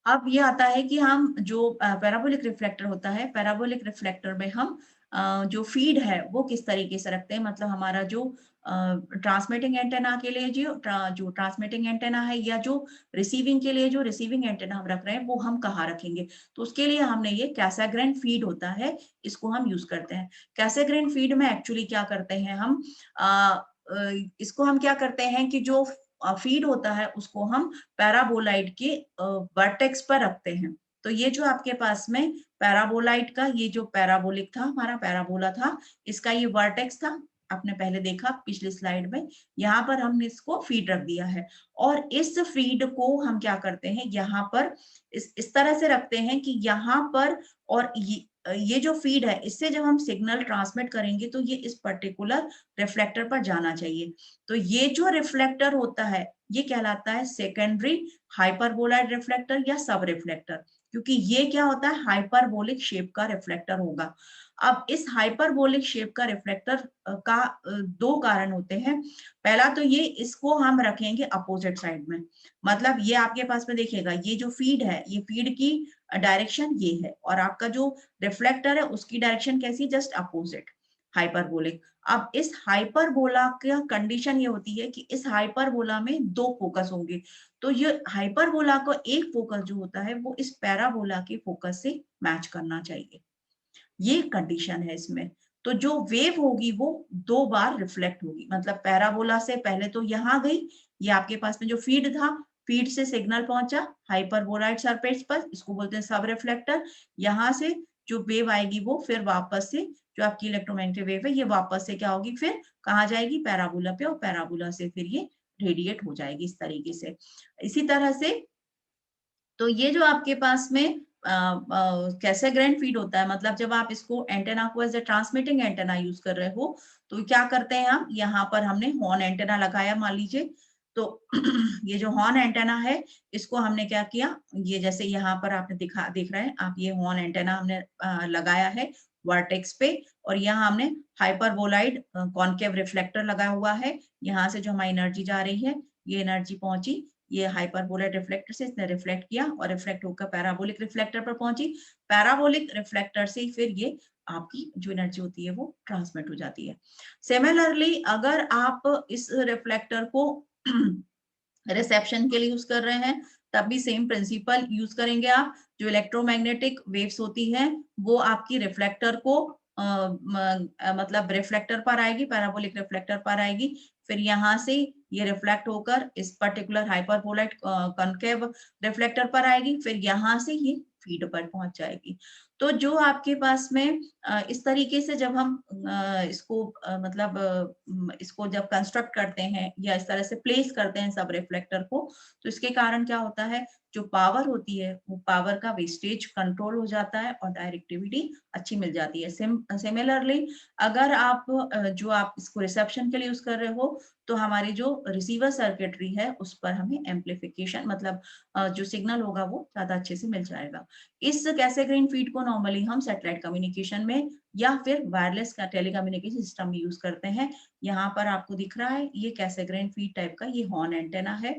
अब ये आता है कि हम जो पैराबोलिक रिफ्लेक्टर होता है, पैराबोलिक रिफ्लेक्टर में हम जो फीड है वो किस तरीके से रखते हैं, मतलब हमारा जो ट्रांसमिटिंग एंटेना के लिए जो ट्रांसमिटिंग एंटेना है या जो रिसीविंग के लिए जो रिसीविंग एंटेना हम रख रहे हैं वो हम कहाँ रखेंगे। तो उसके लिए हमने ये कैसाग्रेन फीड होता है, इसको हम यूज करते हैं। कैसाग्रेन फीड में एक्चुअली क्या करते हैं हम, इसको हम क्या करते हैं कि जो फीड होता है उसको हम पैराबोलाइड के वर्टेक्स पर रखते हैं। तो ये जो आपके पास में पैराबोलाइड का ये जो पैराबोलिक था, हमारा पैराबोला था, इसका ये वर्टेक्स था, आपने पहले देखा पिछली स्लाइड में, यहाँ पर हमने इसको फीड रख दिया है। और इस फीड को हम क्या करते हैं, यहाँ पर इस तरह से रखते हैं कि यहाँ पर, और ये जो फीड है इससे जब हम सिग्नल ट्रांसमिट करेंगे तो ये इस पर्टिकुलर रिफ्लेक्टर पर जाना चाहिए। तो ये जो रिफ्लेक्टर होता है ये कहलाता है सेकेंडरी हाइपरबोलाइड रिफ्लेक्टर या सब रिफ्लेक्टर, क्योंकि ये क्या होता है, हाइपरबोलिक शेप का रिफ्लेक्टर होगा। अब इस हाइपरबोलिक शेप का रिफ्लेक्टर का दो कारण होते हैं। पहला तो ये, इसको हम रखेंगे अपोजिट साइड में, मतलब ये आपके पास में देखिएगा ये जो फीड है, ये फीड की डायरेक्शन ये है और आपका जो रिफ्लेक्टर है उसकी डायरेक्शन कैसी, जस्ट अपोजिट, हाइपरबोलिक। अब इस हाइपरबोला का कंडीशन ये होती है कि इस हाइपरबोला में दो फोकस होंगे, तो ये हाइपरबोला का एक फोकस जो होता है वो इस पैराबोला के फोकस से मैच करना चाहिए, ये कंडीशन है इसमें। तो जो वेव होगी वो दो बार रिफ्लेक्ट होगी, मतलब पैराबोला से पहले तो यहाँ गई, ये आपके पास में जो फीड था, फीड से सिग्नल पहुंचा हाइपरबोलाइड सरफेस पर, इसको बोलते हैं सब रिफ्लेक्टर। यहाँ से जो वेव आएगी वो फिर वापस से, जो आपकी इलेक्ट्रोमैग्नेटिक वेव है ये वापस से क्या होगी, फिर कहाँ जाएगी, पैराबोला पे, और पैराबोला से फिर ये रेडिएट हो जाएगी इस तरीके से। इसी तरह से तो ये जो आपके पास में कैसे ग्रैंड फीड होता है, मतलब जब आप इसको एंटेना को as a transmitting antenna use कर रहे हो तो क्या करते हैं हम, यहाँ पर हमने हॉर्न एंटेना लगाया मान लीजिए। तो ये जो हॉर्न एंटेना है इसको हमने क्या किया, ये जैसे यहाँ पर आपने देख रहे हैं आप, ये हॉर्न एंटेना हमने लगाया है वर्टेक्स पे, और यहाँ हमने हाइपरबोलाइड कॉन्केव रिफ्लेक्टर लगा हुआ है। यहाँ से जो हमारी एनर्जी जा रही है ये एनर्जी पहुंची, ये हाइपरबोलाइड रिफ्लेक्टर से इसने रिफ्लेक्ट किया और रिफ्लेक्ट होकर पैराबोलिक रिफ्लेक्टर पर पहुंची। पैराबोलिक रिफ्लेक्टर से फिर ये आपकी जो एनर्जी होती है वो ट्रांसमिट हो जाती है। सिमिलरली अगर आप इस रिफ्लेक्टर को रिसेप्शन के लिए यूज कर रहे हैं तब भी सेम प्रिंसिपल यूज करेंगे आप। जो इलेक्ट्रोमैग्नेटिक वेव्स होती हैं वो आपकी रिफ्लेक्टर को मतलब रिफ्लेक्टर पर आएगी, पैराबोलिक रिफ्लेक्टर पर आएगी, फिर यहाँ से ये रिफ्लेक्ट होकर इस पर्टिकुलर हाइपरबोलाइड कॉन्केव रिफ्लेक्टर पर आएगी, फिर यहाँ से ये फीड पर पहुंच जाएगी। तो जो आपके पास में इस तरीके से जब हम इसको इसको जब कंस्ट्रक्ट करते हैं या इस तरह से प्लेस करते हैं सब रिफ्लेक्टर को, तो इसके कारण क्या होता है, जो पावर होती है वो पावर का वेस्टेज कंट्रोल हो जाता है और डायरेक्टिविटी अच्छी मिल जाती है। सिमिलरली अगर आप जो आप इसको रिसेप्शन के लिए यूज कर रहे हो तो हमारी जो रिसीवर सर्किटरी है उस पर हमें एम्पलीफिकेशन, मतलब जो सिग्नल होगा वो ज्यादा अच्छे से मिल जाएगा। इस कैसेग्रीन फीड को नॉर्मली हम सैटेलाइट कम्युनिकेशन में या फिर वायरलेस का टेलीकम्युनिकेशन सिस्टम में यूज करते हैं। यहाँ पर आपको दिख रहा है ये कैसेग्रीन फीड टाइप का ये हॉर्न एंटेना है।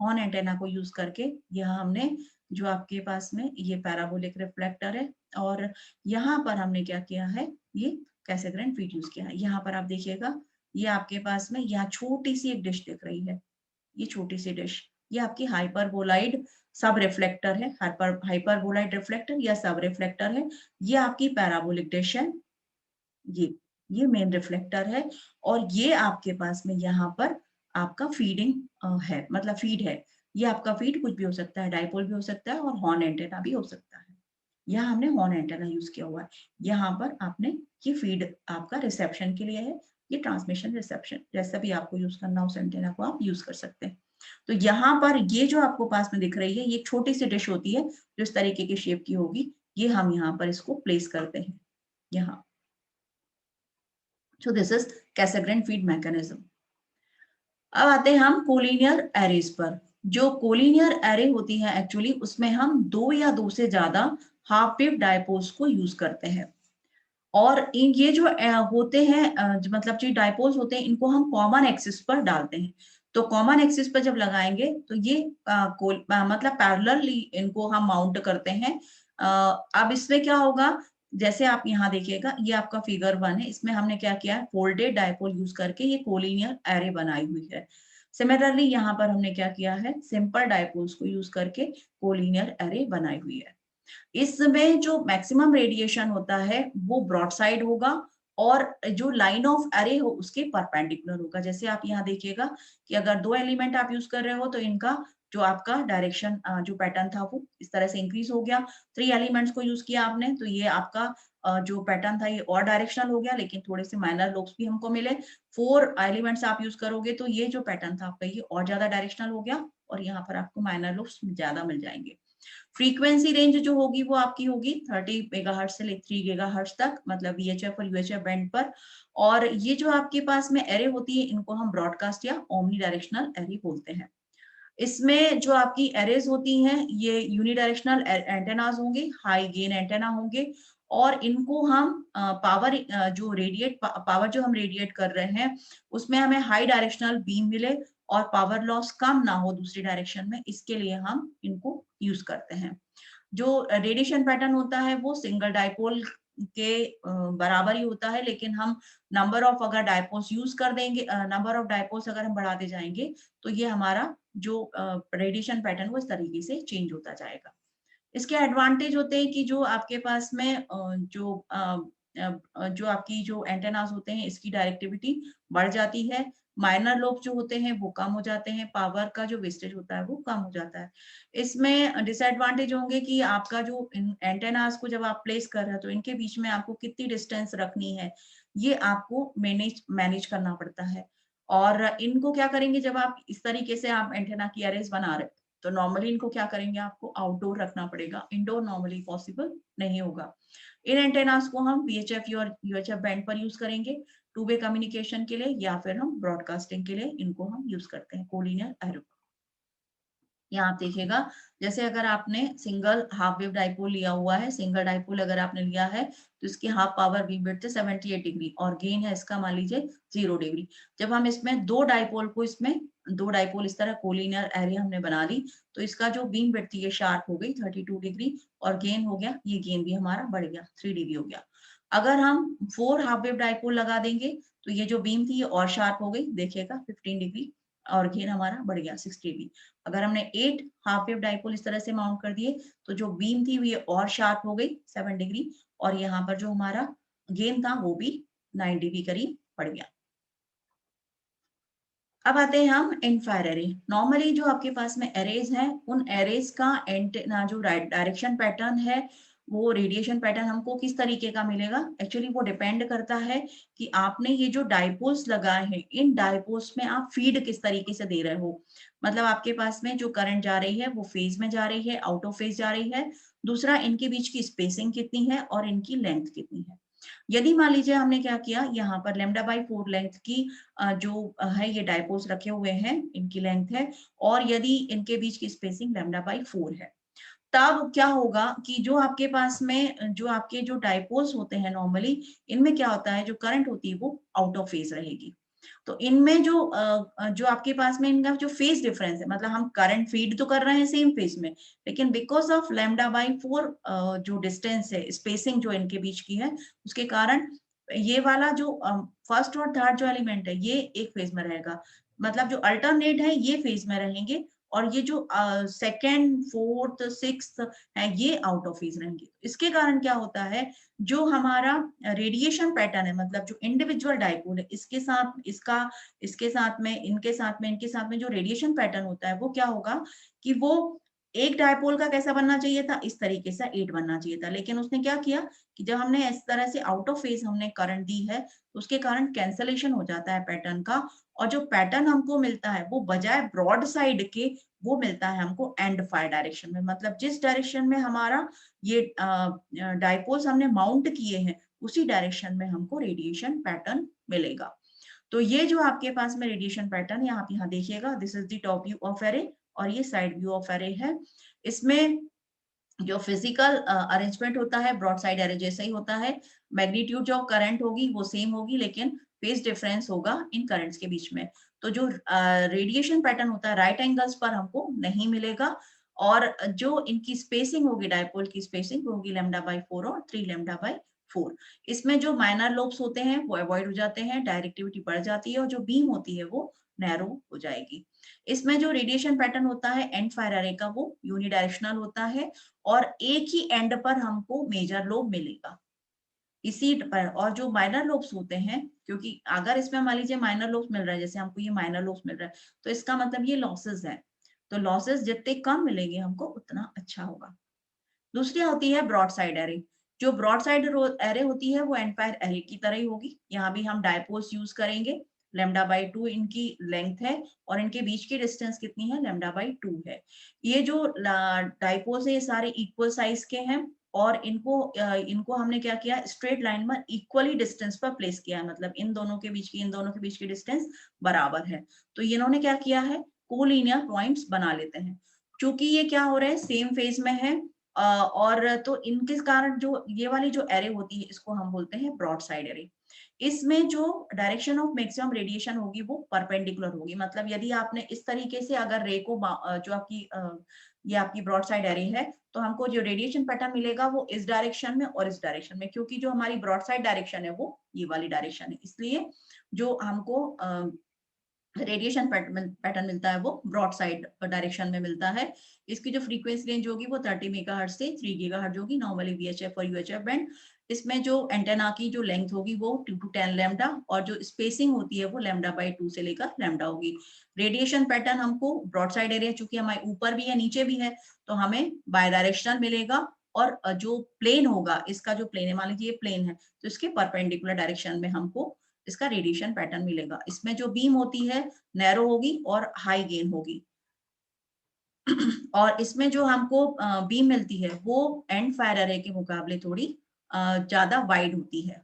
हॉर्न एंटेना को यूज करके यह हमने जो आपके पास में ये पैराबोलिक रिफ्लेक्टर है, और यहाँ पर हमने क्या किया है, ये कैसेग्रीन फीड यूज किया है। यहाँ पर आप देखिएगा ये आपके पास में यहाँ छोटी सी एक डिश दिख रही है, ये छोटी सी डिश, ये आपकी हाइपरबोलाइड सब रिफ्लेक्टर है, हाइपरबोलाइड रिफ्लेक्टर या सब रिफ्लेक्टर है। ये आपकी पैराबोलिक डिश है, ये ये मेन रिफ्लेक्टर है, और ये आपके पास में यहाँ पर आपका फीडिंग है, मतलब फीड है। ये आपका फीड कुछ भी हो सकता है, डाइपोल भी हो सकता है और हॉर्न एंटेना भी हो सकता है। यहाँ हमने हॉर्न एंटेना यूज किया हुआ है। यहाँ पर आपने ये फीड आपका रिसेप्शन के लिए है, ये ट्रांसमिशन रिसेप्शन, जैसा भी आपको यूज करना हो उस एंटेना को आप यूज कर सकते हैं। तो यहाँ पर ये जो आपको पास में दिख रही है, ये छोटी सी डिश होती है जो इस तरीके की शेप की होगी, ये हम यहाँ पर इसको प्लेस करते हैं यहाँ। सो this is Cassegrain feed mechanism. अब आते हैं हम कोलिनियर एरेज पर। जो कोलिनियर एरे होती है एक्चुअली उसमें हम 2 या 2 से ज्यादा हाफ वेव डायपोल्स को यूज करते हैं। और ये जो होते हैं मतलब जो डायपोल्स होते हैं इनको हम कॉमन एक्सिस पर डालते हैं। तो कॉमन एक्सिस पर जब लगाएंगे तो ये मतलब पैरेलली इनको हम माउंट करते हैं। अब इसमें क्या होगा, जैसे आप यहाँ देखिएगा, ये आपका फिगर 1 है, इसमें हमने क्या किया है, फोल्डेड डायपोल यूज करके ये कोलिनियर एरे बनाई हुई है। सिमिलरली यहाँ पर हमने क्या किया है, सिंपल डायपोल्स को यूज करके कोलिनियर एरे बनाई हुई है। इसमें जो मैक्सिमम रेडिएशन होता है वो ब्रॉड साइड होगा और जो लाइन ऑफ एरे हो उसके परपेंडिकुलर होगा। जैसे आप यहाँ देखिएगा कि अगर 2 एलिमेंट आप यूज कर रहे हो तो इनका जो आपका डायरेक्शन जो पैटर्न था वो इस तरह से इंक्रीज हो गया। 3 एलिमेंट्स को यूज किया आपने तो ये आपका जो पैटर्न था ये और डायरेक्शनल हो गया, लेकिन थोड़े से माइनर लोब्स भी हमको मिले। 4 एलिमेंट्स आप यूज करोगे तो ये जो पैटर्न था आपका ये और ज्यादा डायरेक्शनल हो गया और यहाँ पर आपको माइनर लोब्स ज्यादा मिल जाएंगे। फ्रीक्वेंसी रेंज जो होगी वो आपकी होगी 30 मेगाहर्ट्ज से 3 गीगाहर्ट्ज तक, मतलब वीएचएफ और यूएचएफ बैंड पर। और ये जो आपके पास में एरे होती है इनको हम ब्रॉडकास्ट या ओमनी डायरेक्शनल एरे बोलते हैं। इसमें जो आपकी एरेज होती हैं ये यूनिडायरेक्शनल एंटेनाज होंगे, हाई गेन एंटेना होंगे और इनको हम पावर जो रेडिएट पावर जो हम रेडिएट कर रहे हैं उसमें हमें हाई डायरेक्शनल बीम मिले और पावर लॉस कम ना हो दूसरी डायरेक्शन में, इसके लिए हम इनको यूज करते हैं। जो रेडिएशन पैटर्न होता है वो सिंगल डायपोल के बराबर ही होता है, लेकिन हम नंबर ऑफ अगर डायपोल्स यूज कर देंगे, नंबर ऑफ डायपोल्स अगर हम बढ़ाते जाएंगे तो ये हमारा जो रेडिएशन पैटर्न वो इस तरीके से चेंज होता जाएगा। इसके एडवांटेज होते हैं कि जो आपके पास में जो आपकी जो एंटेनास होते हैं इसकी डायरेक्टिविटी बढ़ जाती है। माइनर लोब जो होते हैं वो कम हो जाते हैं, पावर का जो वेस्टेज होता है वो कम हो जाता है। इसमें डिसएडवांटेज होंगे कि आपका जो एंटेनास को जब आप प्लेस कर रहे हो तो इनके बीच में आपको कितनी डिस्टेंस रखनी है ये आपको मैनेज करना पड़ता है। और इनको क्या करेंगे, जब आप इस तरीके से आप एंटेना की अरेज बना रहे तो नॉर्मली इनको क्या करेंगे, आपको आउटडोर रखना पड़ेगा, इंडोर नॉर्मली पॉसिबल नहीं होगा। इन एंटेनास को हम वीएचएफ और यूएचएफ बैंड पर यूज करेंगे टू वे कम्युनिकेशन के लिए, या फिर हम ब्रॉडकास्टिंग के लिए इनको हम यूज करते हैं कोलिनियर एरो। यहाँ आप देखिएगा, जैसे अगर आपने सिंगल हाफ वेव डाइपोल लिया हुआ है, सिंगल डाइपोल अगर आपने लिया है तो इसकी हाफ पावर बीम विड्थ है 78 डिग्री और गेन है इसका मान लीजिए 0 डिग्री। जब हम इसमें दो डाइपोल इस तरह कोलिनियर एरे हमने बना ली तो इसका जो बीम विड्थ थी ये शार्प हो गई 32 डिग्री और गेन हो गया, ये गेन भी हमारा बढ़ गया 3 डिग्री हो गया। अगर हम 4 हाफ वेव डाइपोल लगा देंगे तो ये जो बीम थी ये और शार्प हो गई, देखिएगा 15 डिग्री और गेन हमारा बढ़ गया 6 डिग्री। अगर हमने 8 हाफ वेव डाइपोल इस तरह से माउंट कर दिए तो जो बीम थी ये और शार्प हो गई 7 डिग्री और यहाँ पर जो हमारा गेन था वो भी 9 डिग्री करीब बढ़ गया। अब आते हैं हम इंफायर एरे। नॉर्मली जो आपके पास में एरेज हैं उन एरेज का एंटेना जो डायरेक्शन पैटर्न है वो रेडिएशन पैटर्न हमको किस तरीके का मिलेगा, एक्चुअली वो डिपेंड करता है कि आपने ये जो डायपोल्स लगाए हैं इन डायपोल्स में आप फीड किस तरीके से दे रहे हो। मतलब आपके पास में जो करंट जा रही है वो फेज में जा रही है, आउट ऑफ फेज जा रही है। दूसरा, इनके बीच की स्पेसिंग कितनी है और इनकी लेंथ कितनी है। यदि मान लीजिए हमने क्या किया, यहाँ पर λ/4 लेंथ की जो है ये डायपोल्स रखे हुए हैं, इनकी लेंथ है और यदि इनके बीच की स्पेसिंग λ/4 है, तब क्या होगा कि जो आपके पास में जो आपके जो डायपोल्स होते हैं नॉर्मली इनमें क्या होता है, जो करंट होती है वो आउट ऑफ फेज रहेगी। तो इनमें जो आपके पास में इनका जो फेज डिफरेंस है, मतलब हम करंट फीड तो कर रहे हैं सेम फेज में, लेकिन बिकॉज ऑफ λ/4 जो डिस्टेंस है, स्पेसिंग जो इनके बीच की है, उसके कारण ये वाला जो फर्स्ट और थर्ड जो एलिमेंट है ये एक फेज में रहेगा, मतलब जो अल्टरनेट है ये फेज में रहेंगे और ये जो सेकेंड फोर्थ सिक्स्थ है ये आउट ऑफ फेज रहेंगे। इसके कारण क्या होता है, जो हमारा रेडिएशन पैटर्न है, मतलब जो इंडिविजुअल डायपोल है इसके साथ इसके साथ में इनके साथ में जो रेडिएशन पैटर्न होता है वो क्या होगा कि वो एक डायपोल का कैसा बनना चाहिए था, इस तरीके से 8 बनना चाहिए था, लेकिन उसने क्या किया कि जब हमने इस तरह से आउट ऑफ फेज हमने करंट दी है, तो उसके कारण कैंसलेशन हो जाता है पैटर्न का, और जो पैटर्न हमको मिलता है वो बजाय ब्रॉड साइड के वो मिलता है हमको एंड फायर डायरेक्शन में। मतलब जिस डायरेक्शन में हमारा ये डायपोल्स हमने माउंट किए हैं, उसी डायरेक्शन में हमको रेडिएशन पैटर्न मिलेगा। तो ये जो आपके पास में रेडिएशन पैटर्न है, आप यहाँ देखिएगा, this is the top view of array और ये साइड व्यू ऑफ एरे है। इसमें जो फिजिकल अरेंजमेंट होता है ब्रॉड साइड एरे जैसा ही होता है। मैग्नीट्यूड जो करंट होगी वो सेम होगी, लेकिन फेज डिफरेंस होगा इन करंट्स के बीच में। तो जो रेडिएशन पैटर्न होता है राइट एंगल्स पर हमको नहीं मिलेगा, और जो इनकी स्पेसिंग होगी, डायपोल की स्पेसिंग होगी λ/4 और 3 λ/4। इसमें जो माइनर लोब्स होते हैं वो अवॉइड हो जाते हैं, डायरेक्टिविटी बढ़ जाती है, और जो बीम होती है वो नैरो हो जाएगी। इसमें जो रेडिएशन पैटर्न होता है एंड फायर एरे का वो यूनिडायरेक्शनल होता है, और एक ही एंड पर हमको मेजर लोब मिलेगा इसी पर। और जो माइनर लोब्स होते हैं, क्योंकि अगर इसमें मान लीजिए माइनर लोब्स मिल रहा है, जैसे हमको ये माइनर लोब्स मिल रहा है, तो इसका मतलब ये लॉसेस है। तो लॉसेस जितने कम मिलेंगे हमको उतना अच्छा होगा। दूसरी होती है ब्रॉड साइड एरे। जो ब्रॉड साइड एरे होती है वो एंड फायर एरे की तरह ही होगी। यहाँ भी हम डायपोल्स यूज करेंगे, λ/2 इनकी लेंथ है, और इनके बीच की डिस्टेंस कितनी है, λ/2 है। ये जो डायपोल्स है ये सारे इक्वल साइज के हैं, और इनको हमने क्या किया, स्ट्रेट लाइन में इक्वली डिस्टेंस पर प्लेस किया है, मतलब इन दोनों के बीच की डिस्टेंस बराबर है। तो इन्होंने क्या किया है, कोलिनियर पॉइंट्स बना लेते हैं। क्योंकि ये क्या हो रहा है, सेम फेज में है, और तो इनके कारण जो ये वाली जो एरे होती है इसको हम बोलते हैं ब्रॉड साइड एरे। इसमें जो डायरेक्शन ऑफ मैक्सिमम रेडिएशन होगी वो परपेंडिकुलर होगी। मतलब यदि आपने इस तरीके से अगर रे को जो आपकी ये आपकी ब्रॉड साइड एरे है, तो हमको जो रेडिएशन पैटर्न मिलेगा वो इस डायरेक्शन में और इस डायरेक्शन में, क्योंकि जो हमारी ब्रॉड साइड डायरेक्शन है वो ये वाली डायरेक्शन है, इसलिए जो हमको रेडिएशन पैटर्न मिलता है वो ब्रॉड साइड डायरेक्शन में मिलता है। इसकी जो फ्रीक्वेंसी रेंज होगी वो 30 मेगाहर्ट्ज से 3 गीगाहर्ट्ज होगी, नॉर्मली वीएचएफ और यूएचएफ बैंड। इसमें जो एंटेना की जो लेंथ होगी वो 2 to 10 लैम्डा, और जो स्पेसिंग होती है वो λ/2 से लेकर लैम्डा होगी। रेडिएशन पैटर्न हमको ब्रॉड साइड एरिया चूंकि हमारे ऊपर भी है नीचे भी है, तो हमें बाय डायरेक्शनल मिलेगा, और जो प्लेन होगा, इसका जो प्लेन है, मान लीजिए ये प्लेन है, तो इसके परपेंडिकुलर डायरेक्शन में हमको इसका रेडिएशन पैटर्न मिलेगा। इसमें जो बीम होती है नैरो होगी और हाई गेन होगी। और इसमें जो हमको बीम मिलती है वो एंड फायर एरे के मुकाबले थोड़ी ज्यादा वाइड होती है।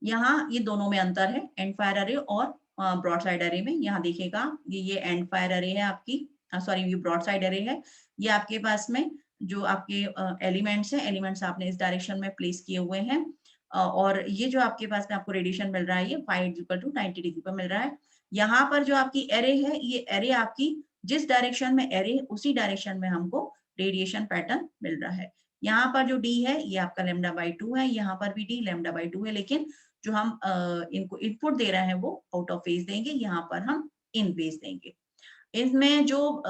यहाँ ये दोनों में अंतर है, एंड फायर एरे और ब्रॉड साइड एरे में। यहाँ देखिएगा ये एंड फायर एरे है आपकी, सॉरी ये ब्रॉड साइड एरे है। ये आपके पास में जो आपके एलिमेंट्स हैं, एलिमेंट्स आपने इस डायरेक्शन में प्लेस किए हुए हैं, और ये जो आपके पास में आपको रेडिएशन मिल रहा है ये 5 = 90 डिग्री पर मिल रहा है। यहाँ पर जो आपकी एरे है, ये एरे आपकी जिस डायरेक्शन में एरे उसी डायरेक्शन में हमको रेडिएशन पैटर्न मिल रहा है। यहाँ पर जो डी है ये आपका λ/2 है, यहाँ पर भी डी λ/2 है, लेकिन जो हम इनको इनपुट दे रहे हैं वो आउट ऑफ फेज देंगे, यहाँ पर हम इन फेज देंगे। इसमें जो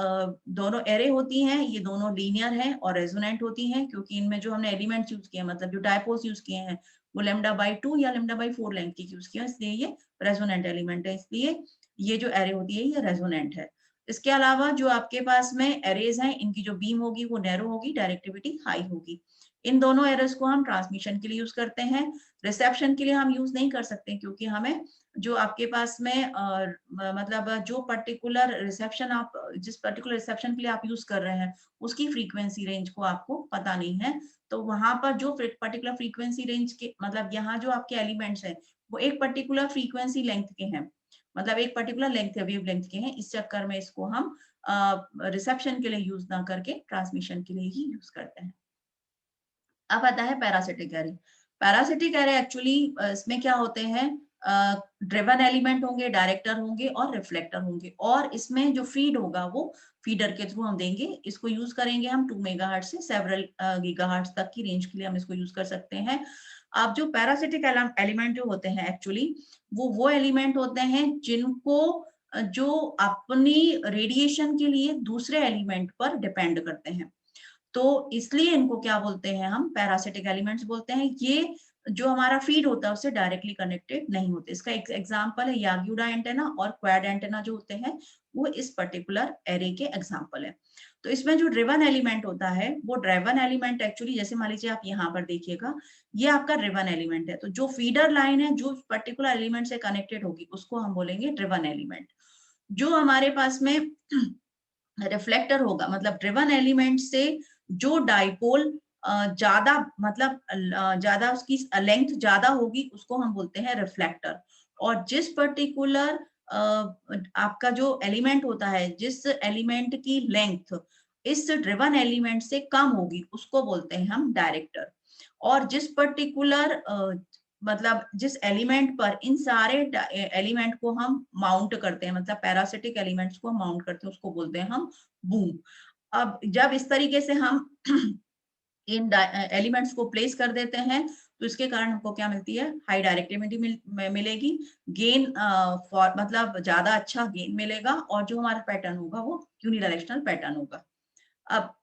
दोनों एरे होती हैं ये दोनों लीनियर हैं और रेजोनेंट होती हैं, क्योंकि इनमें जो हमने एलिमेंट्स यूज किए हैं, मतलब जो डायपोल्स यूज किए हैं वो λ/2 या λ/4 लेंथ की यूज किया, इसलिए ये रेजोनेंट एलिमेंट है, इसलिए ये जो एरे होती है ये रेजोनेंट है। इसके अलावा जो आपके पास में एरेज हैं इनकी जो बीम होगी वो नैरो होगी, डायरेक्टिविटी हाई होगी। इन दोनों एरेज को हम ट्रांसमिशन के लिए यूज करते हैं, रिसेप्शन के लिए हम यूज नहीं कर सकते, क्योंकि हमें जो आपके पास में मतलब जो पर्टिकुलर रिसेप्शन आप जिस पर्टिकुलर रिसेप्शन के लिए आप यूज कर रहे हैं उसकी फ्रीक्वेंसी रेंज को आपको पता नहीं है। तो वहां पर जो पर्टिकुलर फ्रीक्वेंसी रेंज के मतलब यहाँ जो आपके एलिमेंट्स हैं वो एक पर्टिकुलर फ्रीक्वेंसी लेंथ के हैं, मतलब एक पर्टिकुलर लेंथ वेव लेंथ के हैं, इस चक्कर में इसको हम रिसेप्शन के लिए यूज ना करके ट्रांसमिशन के लिए ही यूज करते हैं। अब आता है parasitic array. Parasitic array actually इसमें क्या होते हैं, ड्रिवन एलिमेंट होंगे, डायरेक्टर होंगे और रिफ्लेक्टर होंगे, और इसमें जो फीड होगा वो फीडर के थ्रू हम देंगे। इसको यूज करेंगे हम 2 मेगाहर्ट्ज से सेवरल गीगाहर्ट्ज तक की रेंज के लिए हम इसको यूज कर सकते हैं। अब जो पैरासिटिक एलिमेंट जो होते हैं एक्चुअली वो एलिमेंट होते हैं जिनको जो अपनी रेडिएशन के लिए दूसरे एलिमेंट पर डिपेंड करते हैं, तो इसलिए इनको क्या बोलते हैं, हम पैरासिटिक एलिमेंट्स बोलते हैं। ये जो हमारा फीड होता है उससे डायरेक्टली कनेक्टेड नहीं होते। इसका एक एग्जांपल है याग्युडा एंटेना और क्वाड एंटेना जो होते हैं, वो इस पर्टिकुलर एरे के एग्जांपल है। तो इसमें जो ड्रिवन एलिमेंट होता है, वो ड्रिवन एलिमेंट एक्चुअली जैसे मान लीजिए आप यहाँ पर देखिएगा, ये आपका ड्रिवन एलिमेंट है। तो जो फीडर लाइन है जो पर्टिकुलर एलिमेंट से कनेक्टेड होगी उसको हम बोलेंगे ड्रिवन एलिमेंट। जो हमारे पास में रिफ्लेक्टर होगा, मतलब ड्रिवन एलिमेंट से जो डाइपोल ज्यादा, मतलब ज्यादा उसकी लेंथ ज्यादा होगी उसको हम बोलते हैं रिफ्लेक्टर। और जिस पर्टिकुलर आपका जो एलिमेंट होता है, जिस एलिमेंट की लेंथ इस ड्रिवन एलिमेंट से कम होगी उसको बोलते हैं हम डायरेक्टर। और जिस पर्टिकुलर मतलब जिस एलिमेंट पर इन सारे एलिमेंट को हम माउंट करते हैं, मतलब पैरासिटिक एलिमेंट्स को माउंट करते हैं, उसको बोलते हैं हम बूम। अब जब इस तरीके से हम इन एलिमेंट्स को प्लेस कर देते हैं तो इसके कारण हमको क्या मिलती है, हाई डायरेक्टिविटी मिलेगी, गेन फॉर मतलब ज्यादा अच्छा गेन मिलेगा, और जो हमारा पैटर्न होगा वो यूनिडायरेक्शनल पैटर्न होगा। अब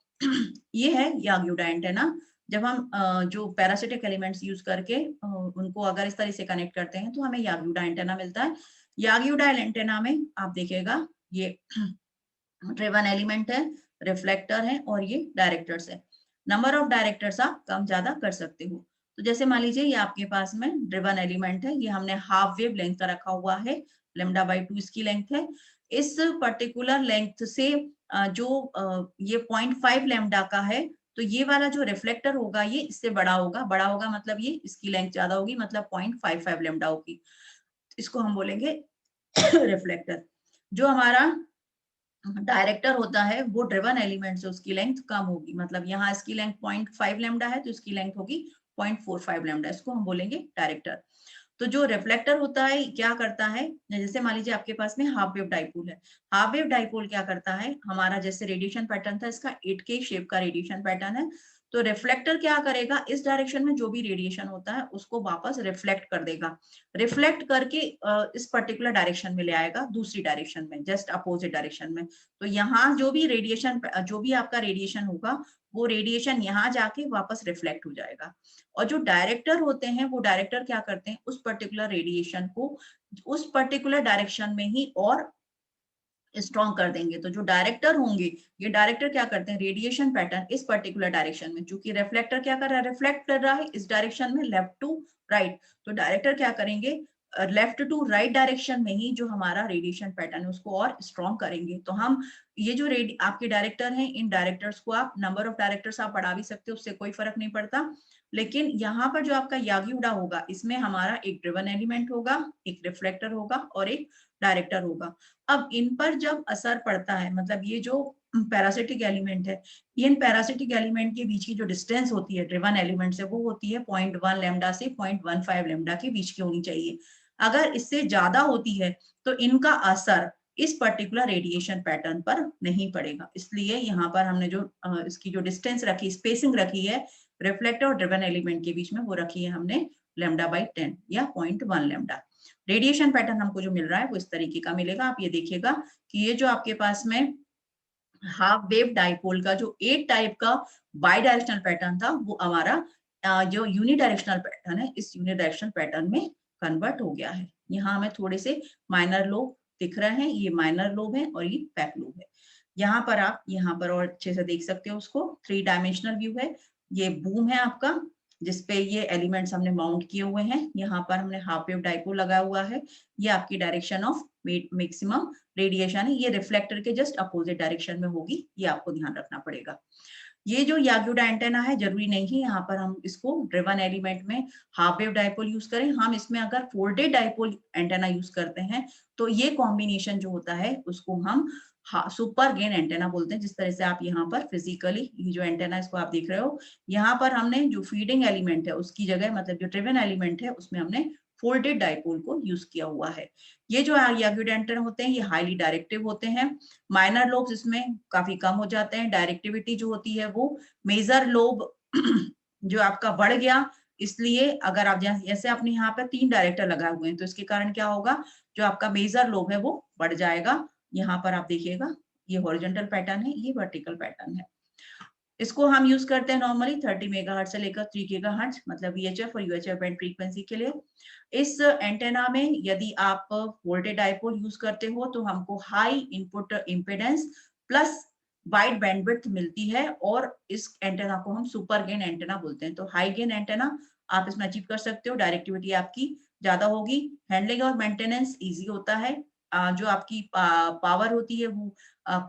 ये है याग्युडा एंटेना। जब हम जो पैरासिटिक एलिमेंट्स यूज करके उनको अगर इस तरह से कनेक्ट करते हैं तो हमें याग्युडा एंटेना मिलता है। याग्युडा एंटेना में आप देखिएगा ये ड्रिवन एलिमेंट है, रिफ्लेक्टर है और ये डायरेक्टर्स है। नंबर ऑफ डायरेक्टर्स आप कम ज्यादा कर सकते हो। तो जैसे मान लीजिए ये आपके पास में ड्रिवन एलिमेंट है, ये हमने हाफ वेव लेंथ का रखा हुआ है, λ/2 इसकी लेंथ है। इस पर्टिकुलर लेंथ से जो ये 0.5 लैम्डा का है, तो ये वाला जो रिफ्लेक्टर होगा ये इससे बड़ा होगा, बड़ा होगा मतलब ये इसकी लेंथ ज्यादा होगी, मतलब 0.55 लैम्डा होगी। इसको हम बोलेंगे रिफ्लेक्टर। जो हमारा डायरेक्टर होता है वो ड्रिवन एलिमेंट से उसकी लेंथ कम होगी, मतलब यहाँ इसकी लेंथ 0.5 लैम्डा है तो इसकी लेंथ होगी 0.45 लैम्डा, इसको हम बोलेंगे डायरेक्टर। तो जो रिफ्लेक्टर होता है क्या करता है, जैसे मान लीजिए आपके पास में हाफ वेव डाइपोल है, हाफ वेव डाइपोल क्या करता है, हमारा जैसे रेडिएशन पैटर्न था इसका 8K शेप का रेडिएशन पैटर्न है, तो रिफ्लेक्टर क्या करेगा, इस डायरेक्शन में जो भी रेडिएशन होता है उसको वापस रिफ्लेक्ट कर देगा, रिफ्लेक्ट करके इस पर्टिकुलर डायरेक्शन में ले आएगा, दूसरी डायरेक्शन में, जस्ट अपोजिट डायरेक्शन में। तो यहाँ जो भी रेडिएशन, जो भी आपका रेडिएशन होगा वो रेडिएशन यहाँ जाके वापस रिफ्लेक्ट हो जाएगा। और जो डायरेक्टर होते हैं वो डायरेक्टर क्या करते हैं, उस पर्टिकुलर रेडिएशन को उस पर्टिकुलर डायरेक्शन में ही और स्ट्रॉन्ग कर देंगे। तो जो डायरेक्टर होंगे, ये डायरेक्टर क्या करते हैं, रेडिएशन पैटर्न इस पर्टिकुलर डायरेक्शन में, चूंकि रिफ्लेक्टर क्या कर रहा है, रिफ्लेक्ट कर रहा है इस डायरेक्शन में लेफ्ट टू राइट, तो डायरेक्टर क्या करेंगे, लेफ्ट टू राइट डायरेक्शन में ही जो हमारा रेडिएशन पैटर्न है उसको और स्ट्रॉन्ग करेंगे। तो हम ये जो आपके डायरेक्टर हैं, इन डायरेक्टर्स को आप नंबर ऑफ डायरेक्टर्स आप बढ़ा भी सकते हो, उससे कोई फर्क नहीं पड़ता। लेकिन यहाँ पर जो आपका याग्युडा होगा इसमें हमारा एक ड्रिवन एलिमेंट होगा, एक रिफ्लेक्टर होगा और एक डायरेक्टर होगा। अब इन पर जब असर पड़ता है, मतलब ये जो पैरासिटिक एलिमेंट है, इन पैरासिटिक एलिमेंट के बीच की जो डिस्टेंस होती है ड्रिवन एलिमेंट से, वो होती है 0.1 लैम्डा से 0.15 लैम्डा के बीच की होनी चाहिए। अगर इससे ज्यादा होती है तो इनका असर इस पर्टिकुलर रेडिएशन पैटर्न पर नहीं पड़ेगा। इसलिए यहाँ पर हमने जो इसकी जो डिस्टेंस रखी, स्पेसिंग रखी है रिफ्लेक्टर और ड्रिवन एलिमेंट के बीच में, वो रखी है हमने λ/10 या 0.1 लैम्डा। रेडिएशन पैटर्न हमको जो मिल रहा है वो इस तरीके का मिलेगा। आप ये देखिएगा कि ये जो आपके पास में हाफ वेव डाइपोल का जो 8 टाइप का बाई डायरेक्शनल पैटर्न था, वो हमारा जो यूनिडायरेक्शनल पैटर्न है, इस यूनिडायरेक्शनल पैटर्न में कन्वर्ट हो गया है। यहाँ हमें थोड़े से माइनर लोब दिख रहे हैं, ये माइनर लोब है और ये बैक लोब है। यहाँ पर आप यहाँ पर और अच्छे से देख सकते हो उसको, 3 डायमेंशनल व्यू है। ये बूम है आपका जिसपे ये एलिमेंट्स हमने माउंट किए हुए हैं, यहाँ पर हमने हाफ वेव डाइपोल लगाया हुआ है, ये आपकी डायरेक्शन ऑफ मैक्सिमम रेडिएशन है, ये रिफ्लेक्टर के जस्ट अपोजिट डायरेक्शन में होगी, ये आपको ध्यान रखना पड़ेगा। ये जो याग्युडा एंटेना है, जरूरी नहीं यहाँ पर हम इसको ड्रिवन एलिमेंट में हाफ वेव डाइपोल यूज करें, हम इसमें अगर फोल्डेड डाइपोल एंटेना यूज करते हैं तो ये कॉम्बिनेशन जो होता है उसको हम सुपर गेन एंटेना बोलते हैं। जिस तरह से आप यहाँ पर फिजिकली ये जो एंटेना इसको आप देख रहे हो, यहाँ पर हमने जो फीडिंग एलिमेंट है उसकी जगह, मतलब जो ड्रिवन एलिमेंट है उसमें हमने फोल्डेड डाइपोल को यूज किया हुआ है। ये जो याग्युडा एंटेना होते हैं ये हाईली डायरेक्टिव होते हैं, माइनर लोब्स इसमें काफी कम हो जाते हैं, डायरेक्टिविटी जो होती है वो मेजर लोब जो आपका बढ़ गया, इसलिए अगर आप जैसे अपने यहाँ पे 3 डायरेक्टर लगाए हुए हैं तो इसके कारण क्या होगा, जो आपका मेजर लोब है वो बढ़ जाएगा। यहाँ पर आप देखिएगा ये हॉरिजॉन्टल पैटर्न है, ये वर्टिकल पैटर्न है। इसको हम यूज करते हैं नॉर्मली 30 मेगाहर्ट्ज से लेकर 3 गीगाहर्ट्ज, मतलब VHF और UHF बैंड फ्रीक्वेंसी के लिए। इस एंटेना में यदि आप वोल्टेज डाइपोल यूज करते हो तो हमको high input impedance plus wide bandwidth मिलती है और इस एंटेना को हम सुपर गेन एंटेना बोलते हैं। तो हाई गेन एंटेना आप इसमें अचीव कर सकते हो, डायरेक्टिविटी आपकी ज्यादा होगी, हैंडलिंग और मेंटेनेंस इजी होता है, जो आपकी पावर होती है वो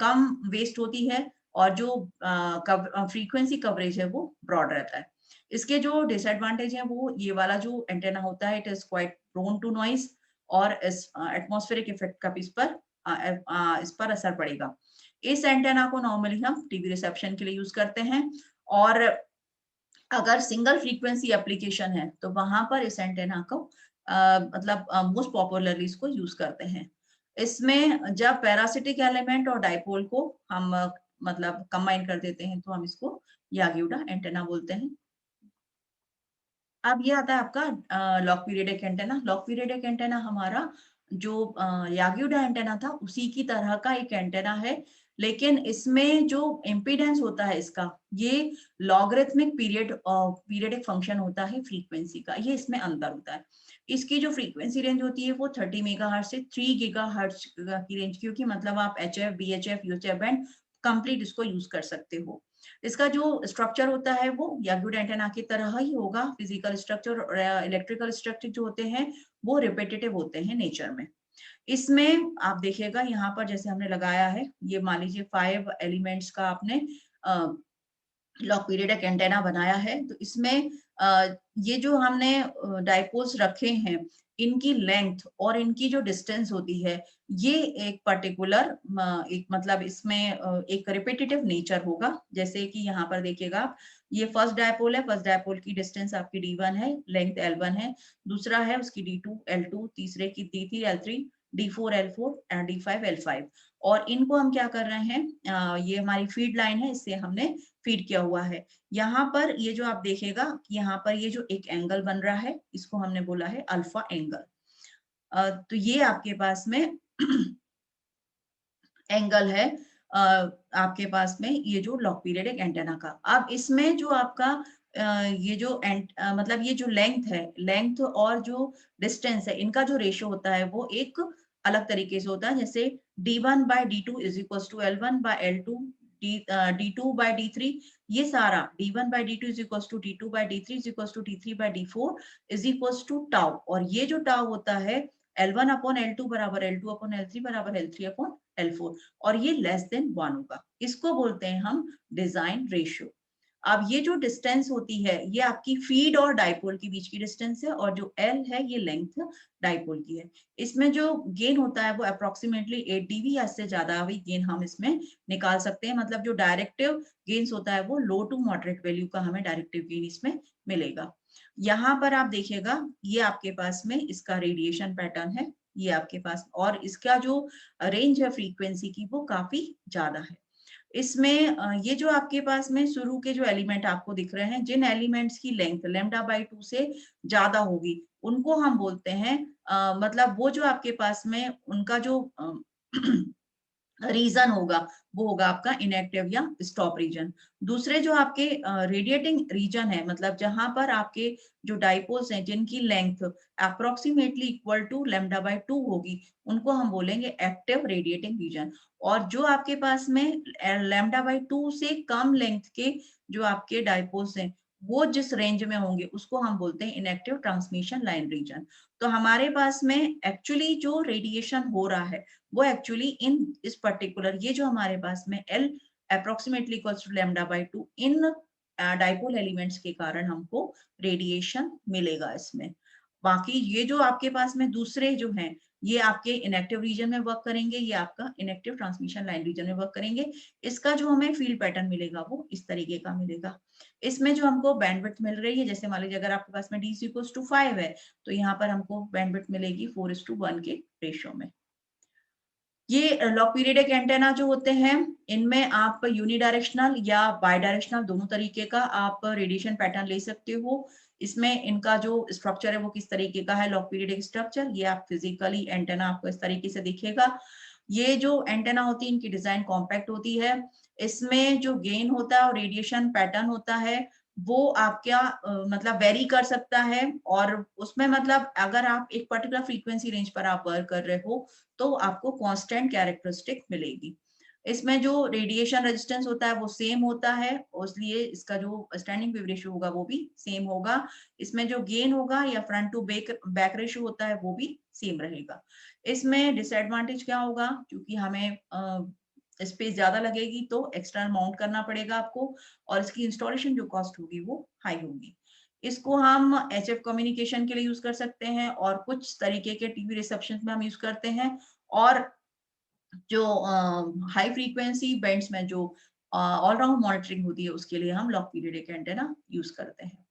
कम वेस्ट होती है, और जो फ्रीक्वेंसी कवरेज है वो ब्रॉड रहता है। इसके जो डिसएडवांटेज है वो ये वाला जो एंटेना होता है, it is quite prone to noise, और इस एटमॉस्फेरिक इफेक्ट का भी इस पर असर पड़ेगा। इस एंटेना को नॉर्मली हम टीवी रिसेप्शन के लिए यूज करते हैं, और अगर सिंगल फ्रीक्वेंसी एप्लीकेशन है तो वहां पर इस एंटेना को मतलब मोस्ट पॉपुलरली इसको यूज करते हैं। इसमें जब पैरासिटिक एलिमेंट और डाइपोल को हम मतलब कंबाइन कर देते हैं तो हम इसको यागियोडा एंटेना बोलते हैं। अब ये आता है आपका log periodic antenna. Log periodic antenna हमारा जो यागियोडा एंटेना था उसी की तरह का एक एंटेना है, लेकिन इसमें जो इम्पीडेंस होता है इसका, ये लॉगरिथमिक पीरियडिक फंक्शन होता है फ्रीक्वेंसी का, ये इसमें अंतर होता है। इसकी जो फ्रीक्वेंसी रेंज होती है वो 30 मेगाहर्ट्ज से 3 गीगाहर्ट्ज की रेंज की होगी, मतलब आप एचएफ, बीएचएफ, यूएचएफ बैंड कंप्लीट इसको यूज कर सकते हो। इसका जो स्ट्रक्चर होता है वो यागियोडा एंटेना की तरह ही होगा। फिजिकल स्ट्रक्चर और इलेक्ट्रिकल स्ट्रक्चर जो होते हैं वो रिपीटेटिव होते हैं नेचर में। इसमें आप देखिएगा यहाँ पर जैसे हमने लगाया है, ये मान लीजिए 5 एलिमेंट्स का आपने लॉग पीरियडिक एंटेना बनाया है, तो इसमें ये जो हमने डाइपोल्स रखे हैं, इनकी लेंथ और इनकी जो डिस्टेंस होती है, ये एक पर्टिकुलर एक मतलब इसमें एक रिपीटेटिव नेचर होगा। जैसे कि यहाँ पर देखिएगा आप, ये फर्स्ट डायपोल है, फर्स्ट डायपोल की डिस्टेंस आपकी D1 है, लेंथ L1 है, दूसरा है उसकी D2 L2, तीसरे की D3 L3, D4 L4 and D5 L5, और इनको हम क्या कर रहे हैं, ये हमारी फीड लाइन है, इससे हमने फीड किया हुआ है। यहाँ पर ये जो आप देखेगा, यहाँ पर ये जो एक एंगल बन रहा है, इसको हमने बोला है अल्फा एंगल। तो ये आपके पास में एंगल है आपके पास में ये जो लॉग पीरियडिक एंटेना का। अब इसमें जो आपका ये जो मतलब ये जो लेंथ है, लेंथ और जो डिस्टेंस है, इनका जो रेशियो होता है वो एक अलग तरीके से होता है। जैसे D1 by D2 is equals to L1 by L2, D2 by D3, ये सारा D1 by D2 is equals to D2 by D3 is equals to D3 by D4 is equals to tau, और ये जो tau होता है L1 upon L2 बराबर L2 upon L3 बराबर L3 upon L4, और ये लेस देन 1 होगा। इसको बोलते हैं हम डिजाइन रेशियो। अब ये जो डिस्टेंस होती है ये आपकी फीड और डाइपोल के बीच की डिस्टेंस है, और जो L है ये लेंथ डाइपोल की है। इसमें जो गेन होता है वो अप्रोक्सीमेटली 8 dB या इससे ज्यादा भी गेन हम इसमें निकाल सकते हैं। मतलब जो डायरेक्टिव गेन्स होता है वो लो टू मॉडरेट वैल्यू का हमें डायरेक्टिव गेन इसमें मिलेगा। यहाँ पर आप देखिएगा, ये आपके पास में इसका रेडिएशन पैटर्न है, ये आपके पास, और इसका जो रेंज है फ्रीक्वेंसी की वो काफी ज्यादा है। इसमें ये जो आपके पास में शुरू के जो एलिमेंट आपको दिख रहे हैं, जिन एलिमेंट्स की लेंथ λ/2 से ज्यादा होगी उनको हम बोलते हैं मतलब वो जो आपके पास में उनका जो रीजन होगा वो होगा आपका इनएक्टिव या स्टॉप रीजन। दूसरे जो आपके रेडिएटिंग रीजन है, मतलब जहां पर आपके जो डाइपोल्स हैं जिनकी लेंथ अप्रोक्सीमेटली इक्वल टू λ/2 होगी, उनको हम बोलेंगे एक्टिव रेडिएटिंग रीजन। और जो आपके पास में λ/2 से कम लेंथ के जो आपके डाइपोल्स हैं वो जिस रेंज में होंगे उसको हम बोलते हैं इनएक्टिव ट्रांसमिशन लाइन रीजन। तो हमारे पास में एक्चुअली जो रेडिएशन हो रहा है वो एक्चुअली इन इस पर्टिकुलर ये जो हमारे पास में L अप्रोक्सीमेटली इक्वल्स टू λ/2 इन डाइपोल एलिमेंट्स के कारण हमको रेडिएशन मिलेगा इसमें। बाकी ये जो आपके पास में दूसरे जो हैं ये आपके इनएक्टिव रीजन में वर्क करेंगे, ये आपका इनएक्टिव ट्रांसमिशन लाइन रीजन में वर्क करेंगे। इसका जो हमें फील्ड पैटर्न मिलेगा वो इस तरीके का मिलेगा। इसमें जो हमको बैंडविड्थ मिल रही है, जैसे मान लीजिए अगर आपके पास में D=5 है तो यहाँ पर हमको बैंडविड्थ मिलेगी 4:1 के रेशियो में। ये लॉग पीरियडिक एंटेना जो होते हैं इनमें आप यूनिडायरेक्शनल या बाई डायरेक्शनल दोनों तरीके का आप रेडिएशन पैटर्न ले सकते हो। इसमें इनका जो स्ट्रक्चर है वो किस तरीके का है, लॉग पीरियडिक स्ट्रक्चर, ये आप फिजिकली एंटेना आपको इस तरीके से दिखेगा। ये जो एंटेना होती है इनकी डिजाइन कॉम्पैक्ट होती है। इसमें जो गेन होता है और रेडिएशन पैटर्न होता है वो आपका मतलब वेरी कर सकता है, और उसमें मतलब अगर आप एक पर्टिकुलर फ्रीक्वेंसी रेंज पर आप वर्क कर रहे हो तो आपको कांस्टेंट कैरेक्टरिस्टिक मिलेगी। इसमें जो रेडिएशन रेजिस्टेंस होता है वो सेम होता है, इसलिए इसका जो स्टैंडिंग वेव रेशियो होगा वो भी सेम होगा। इसमें जो गेन होगा या फ्रंट टू बैक रेशियो होता है वो भी सेम रहेगा। इसमें डिसएडवांटेज क्या होगा, क्योंकि हमें स्पेस ज्यादा लगेगी तो एक्सटर्नल माउंट करना पड़ेगा आपको, और इसकी इंस्टॉलेशन जो कॉस्ट होगी वो हाई होगी। इसको हम HF कम्युनिकेशन के लिए यूज कर सकते हैं, और कुछ तरीके के टीवी रिसेप्शन में हम यूज करते हैं, और जो हाई फ्रीक्वेंसी बैंड्स में जो ऑल राउंड मॉनिटरिंग होती है उसके लिए हम लॉन्ग पीरियड एक एंटेना यूज करते हैं।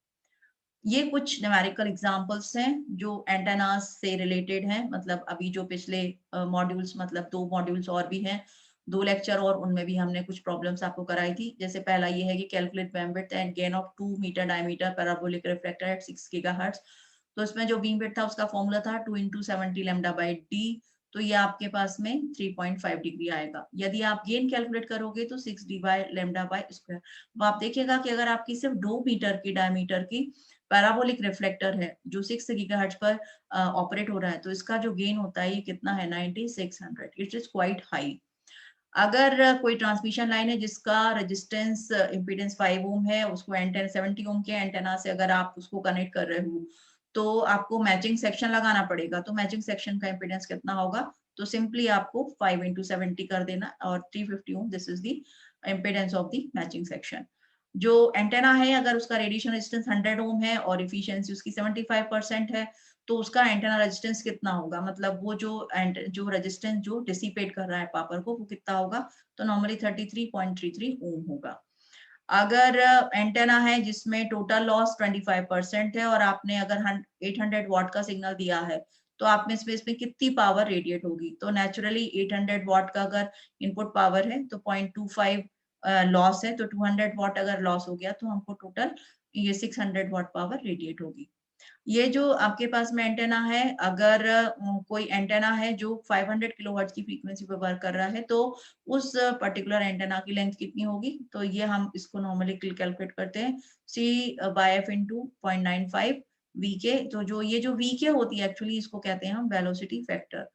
ये कुछ न्यूमेरिकल एग्जांपल्स हैं जो एंटेनास से रिलेटेड हैं, मतलब अभी जो पिछले मॉड्यूल्स, मतलब 2 मॉड्यूल्स और भी हैं, 2 लेक्चर, और उनमें भी हमने कुछ प्रॉब्लम्स आपको कराई थी। जैसे पहला ये है कि calculate beamwidth and gain of 2 metre diameter parabolic reflector at 6 gigahertz. तो इसमें जो बीमविड्थ था उसका फॉर्मूला था 2 × 70 लैम्डा बाय डी, तो ये आपके पास में 3.5 डिग्री आएगा। यदि आप गेन कैलकुलेट करोगे तो 6 D by lambda by square. अब आप देखिएगा कि अगर आपकी सिर्फ 2 मीटर की डायमीटर की पैराबोलिक रिफ्लेक्टर है जो 6 गीगाहर्ट्ज पर ऑपरेट हो रहा है, तो इसका जो गेन होता है ये कितना है, 9600। It is quite high. अगर कोई ट्रांसमिशन लाइन है जिसका रेजिस्टेंस इंपीडेंस 5 ओम है, उसको एंटेना 70 ओम के एंटेना से अगर आप उसको कनेक्ट कर रहे हो, तो आपको मैचिंग सेक्शन लगाना पड़ेगा। तो मैचिंग सेक्शन का इंपीडेंस कितना होगा, तो सिंपली आपको 5 × 70 कर देना, और 350 ohm, this is the impedance of the matching section. जो एंटेना है अगर उसका रेडिएशन रेजिस्टेंस 100 ओम है और इफिशियंसी उसकी 75% है, तो उसका एंटेना रेजिस्टेंस कितना होगा, मतलब वो जो रेजिस्टेंस जो डिसिपेट कर रहा है पावर को वो कितना होगा, तो नॉर्मली 33.33 ओम होगा। अगर एंटेना है जिसमें टोटल लॉस 25% है, और आपने अगर 800 वॉट का सिग्नल दिया है, तो आप में स्पेस में कितनी पावर रेडिएट होगी, तो नेचुरली 800 वॉट का अगर इनपुट पावर है तो 0.25 लॉस है, तो 200 वॉट अगर लॉस हो गया तो हमको टोटल ये 600 वॉट पावर रेडिएट होगी। ये जो आपके पास में एंटेना है, अगर कोई एंटेना है जो 500 किलोहर्ट्ज की फ्रीक्वेंसी पर वर्क कर रहा है, तो उस पर्टिकुलर एंटेना की लेंथ कितनी होगी, तो ये हम इसको नॉर्मली कैलकुलेट करते हैं C/F × 0.95 VK। तो जो ये जो VK होती है एक्चुअली इसको कहते हैं हम वेलोसिटी फैक्टर।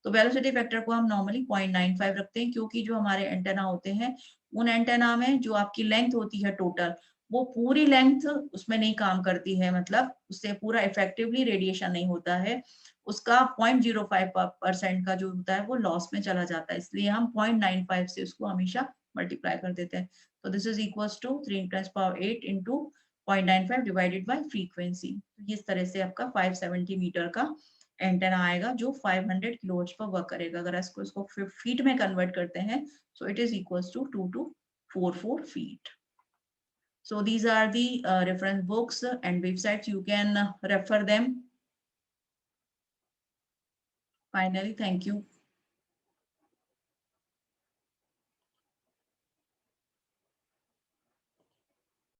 तो वेलोसिटी फैक्टर को हम नॉर्मली 0.95 रखते हैं, क्योंकि जो हमारे एंटेना होते हैं उन एंटेना में जो आपकी लेंथ होती है टोटल, वो पूरी लेंथ उसमें नहीं काम करती है, मतलब उससे पूरा इफेक्टिवली रेडिएशन नहीं होता है, उसका 0.05% का जो होता है वो लॉस में चला जाता है, इसलिए हम 0.95 से उसको हमेशा मल्टीप्लाई कर देते हैं। तो this is equal to 3×8 × 0.95 divided by frequency. इस तरह से आपका 570 मीटर का एंटेना आएगा जो 500 किलोहर्ट्ज पर वर्क करेगा। अगर इसको फीट में कन्वर्ट करते हैं, so it is equal to 2244 feet. So these are the reference books and websites. You can refer them. Finally, thank you.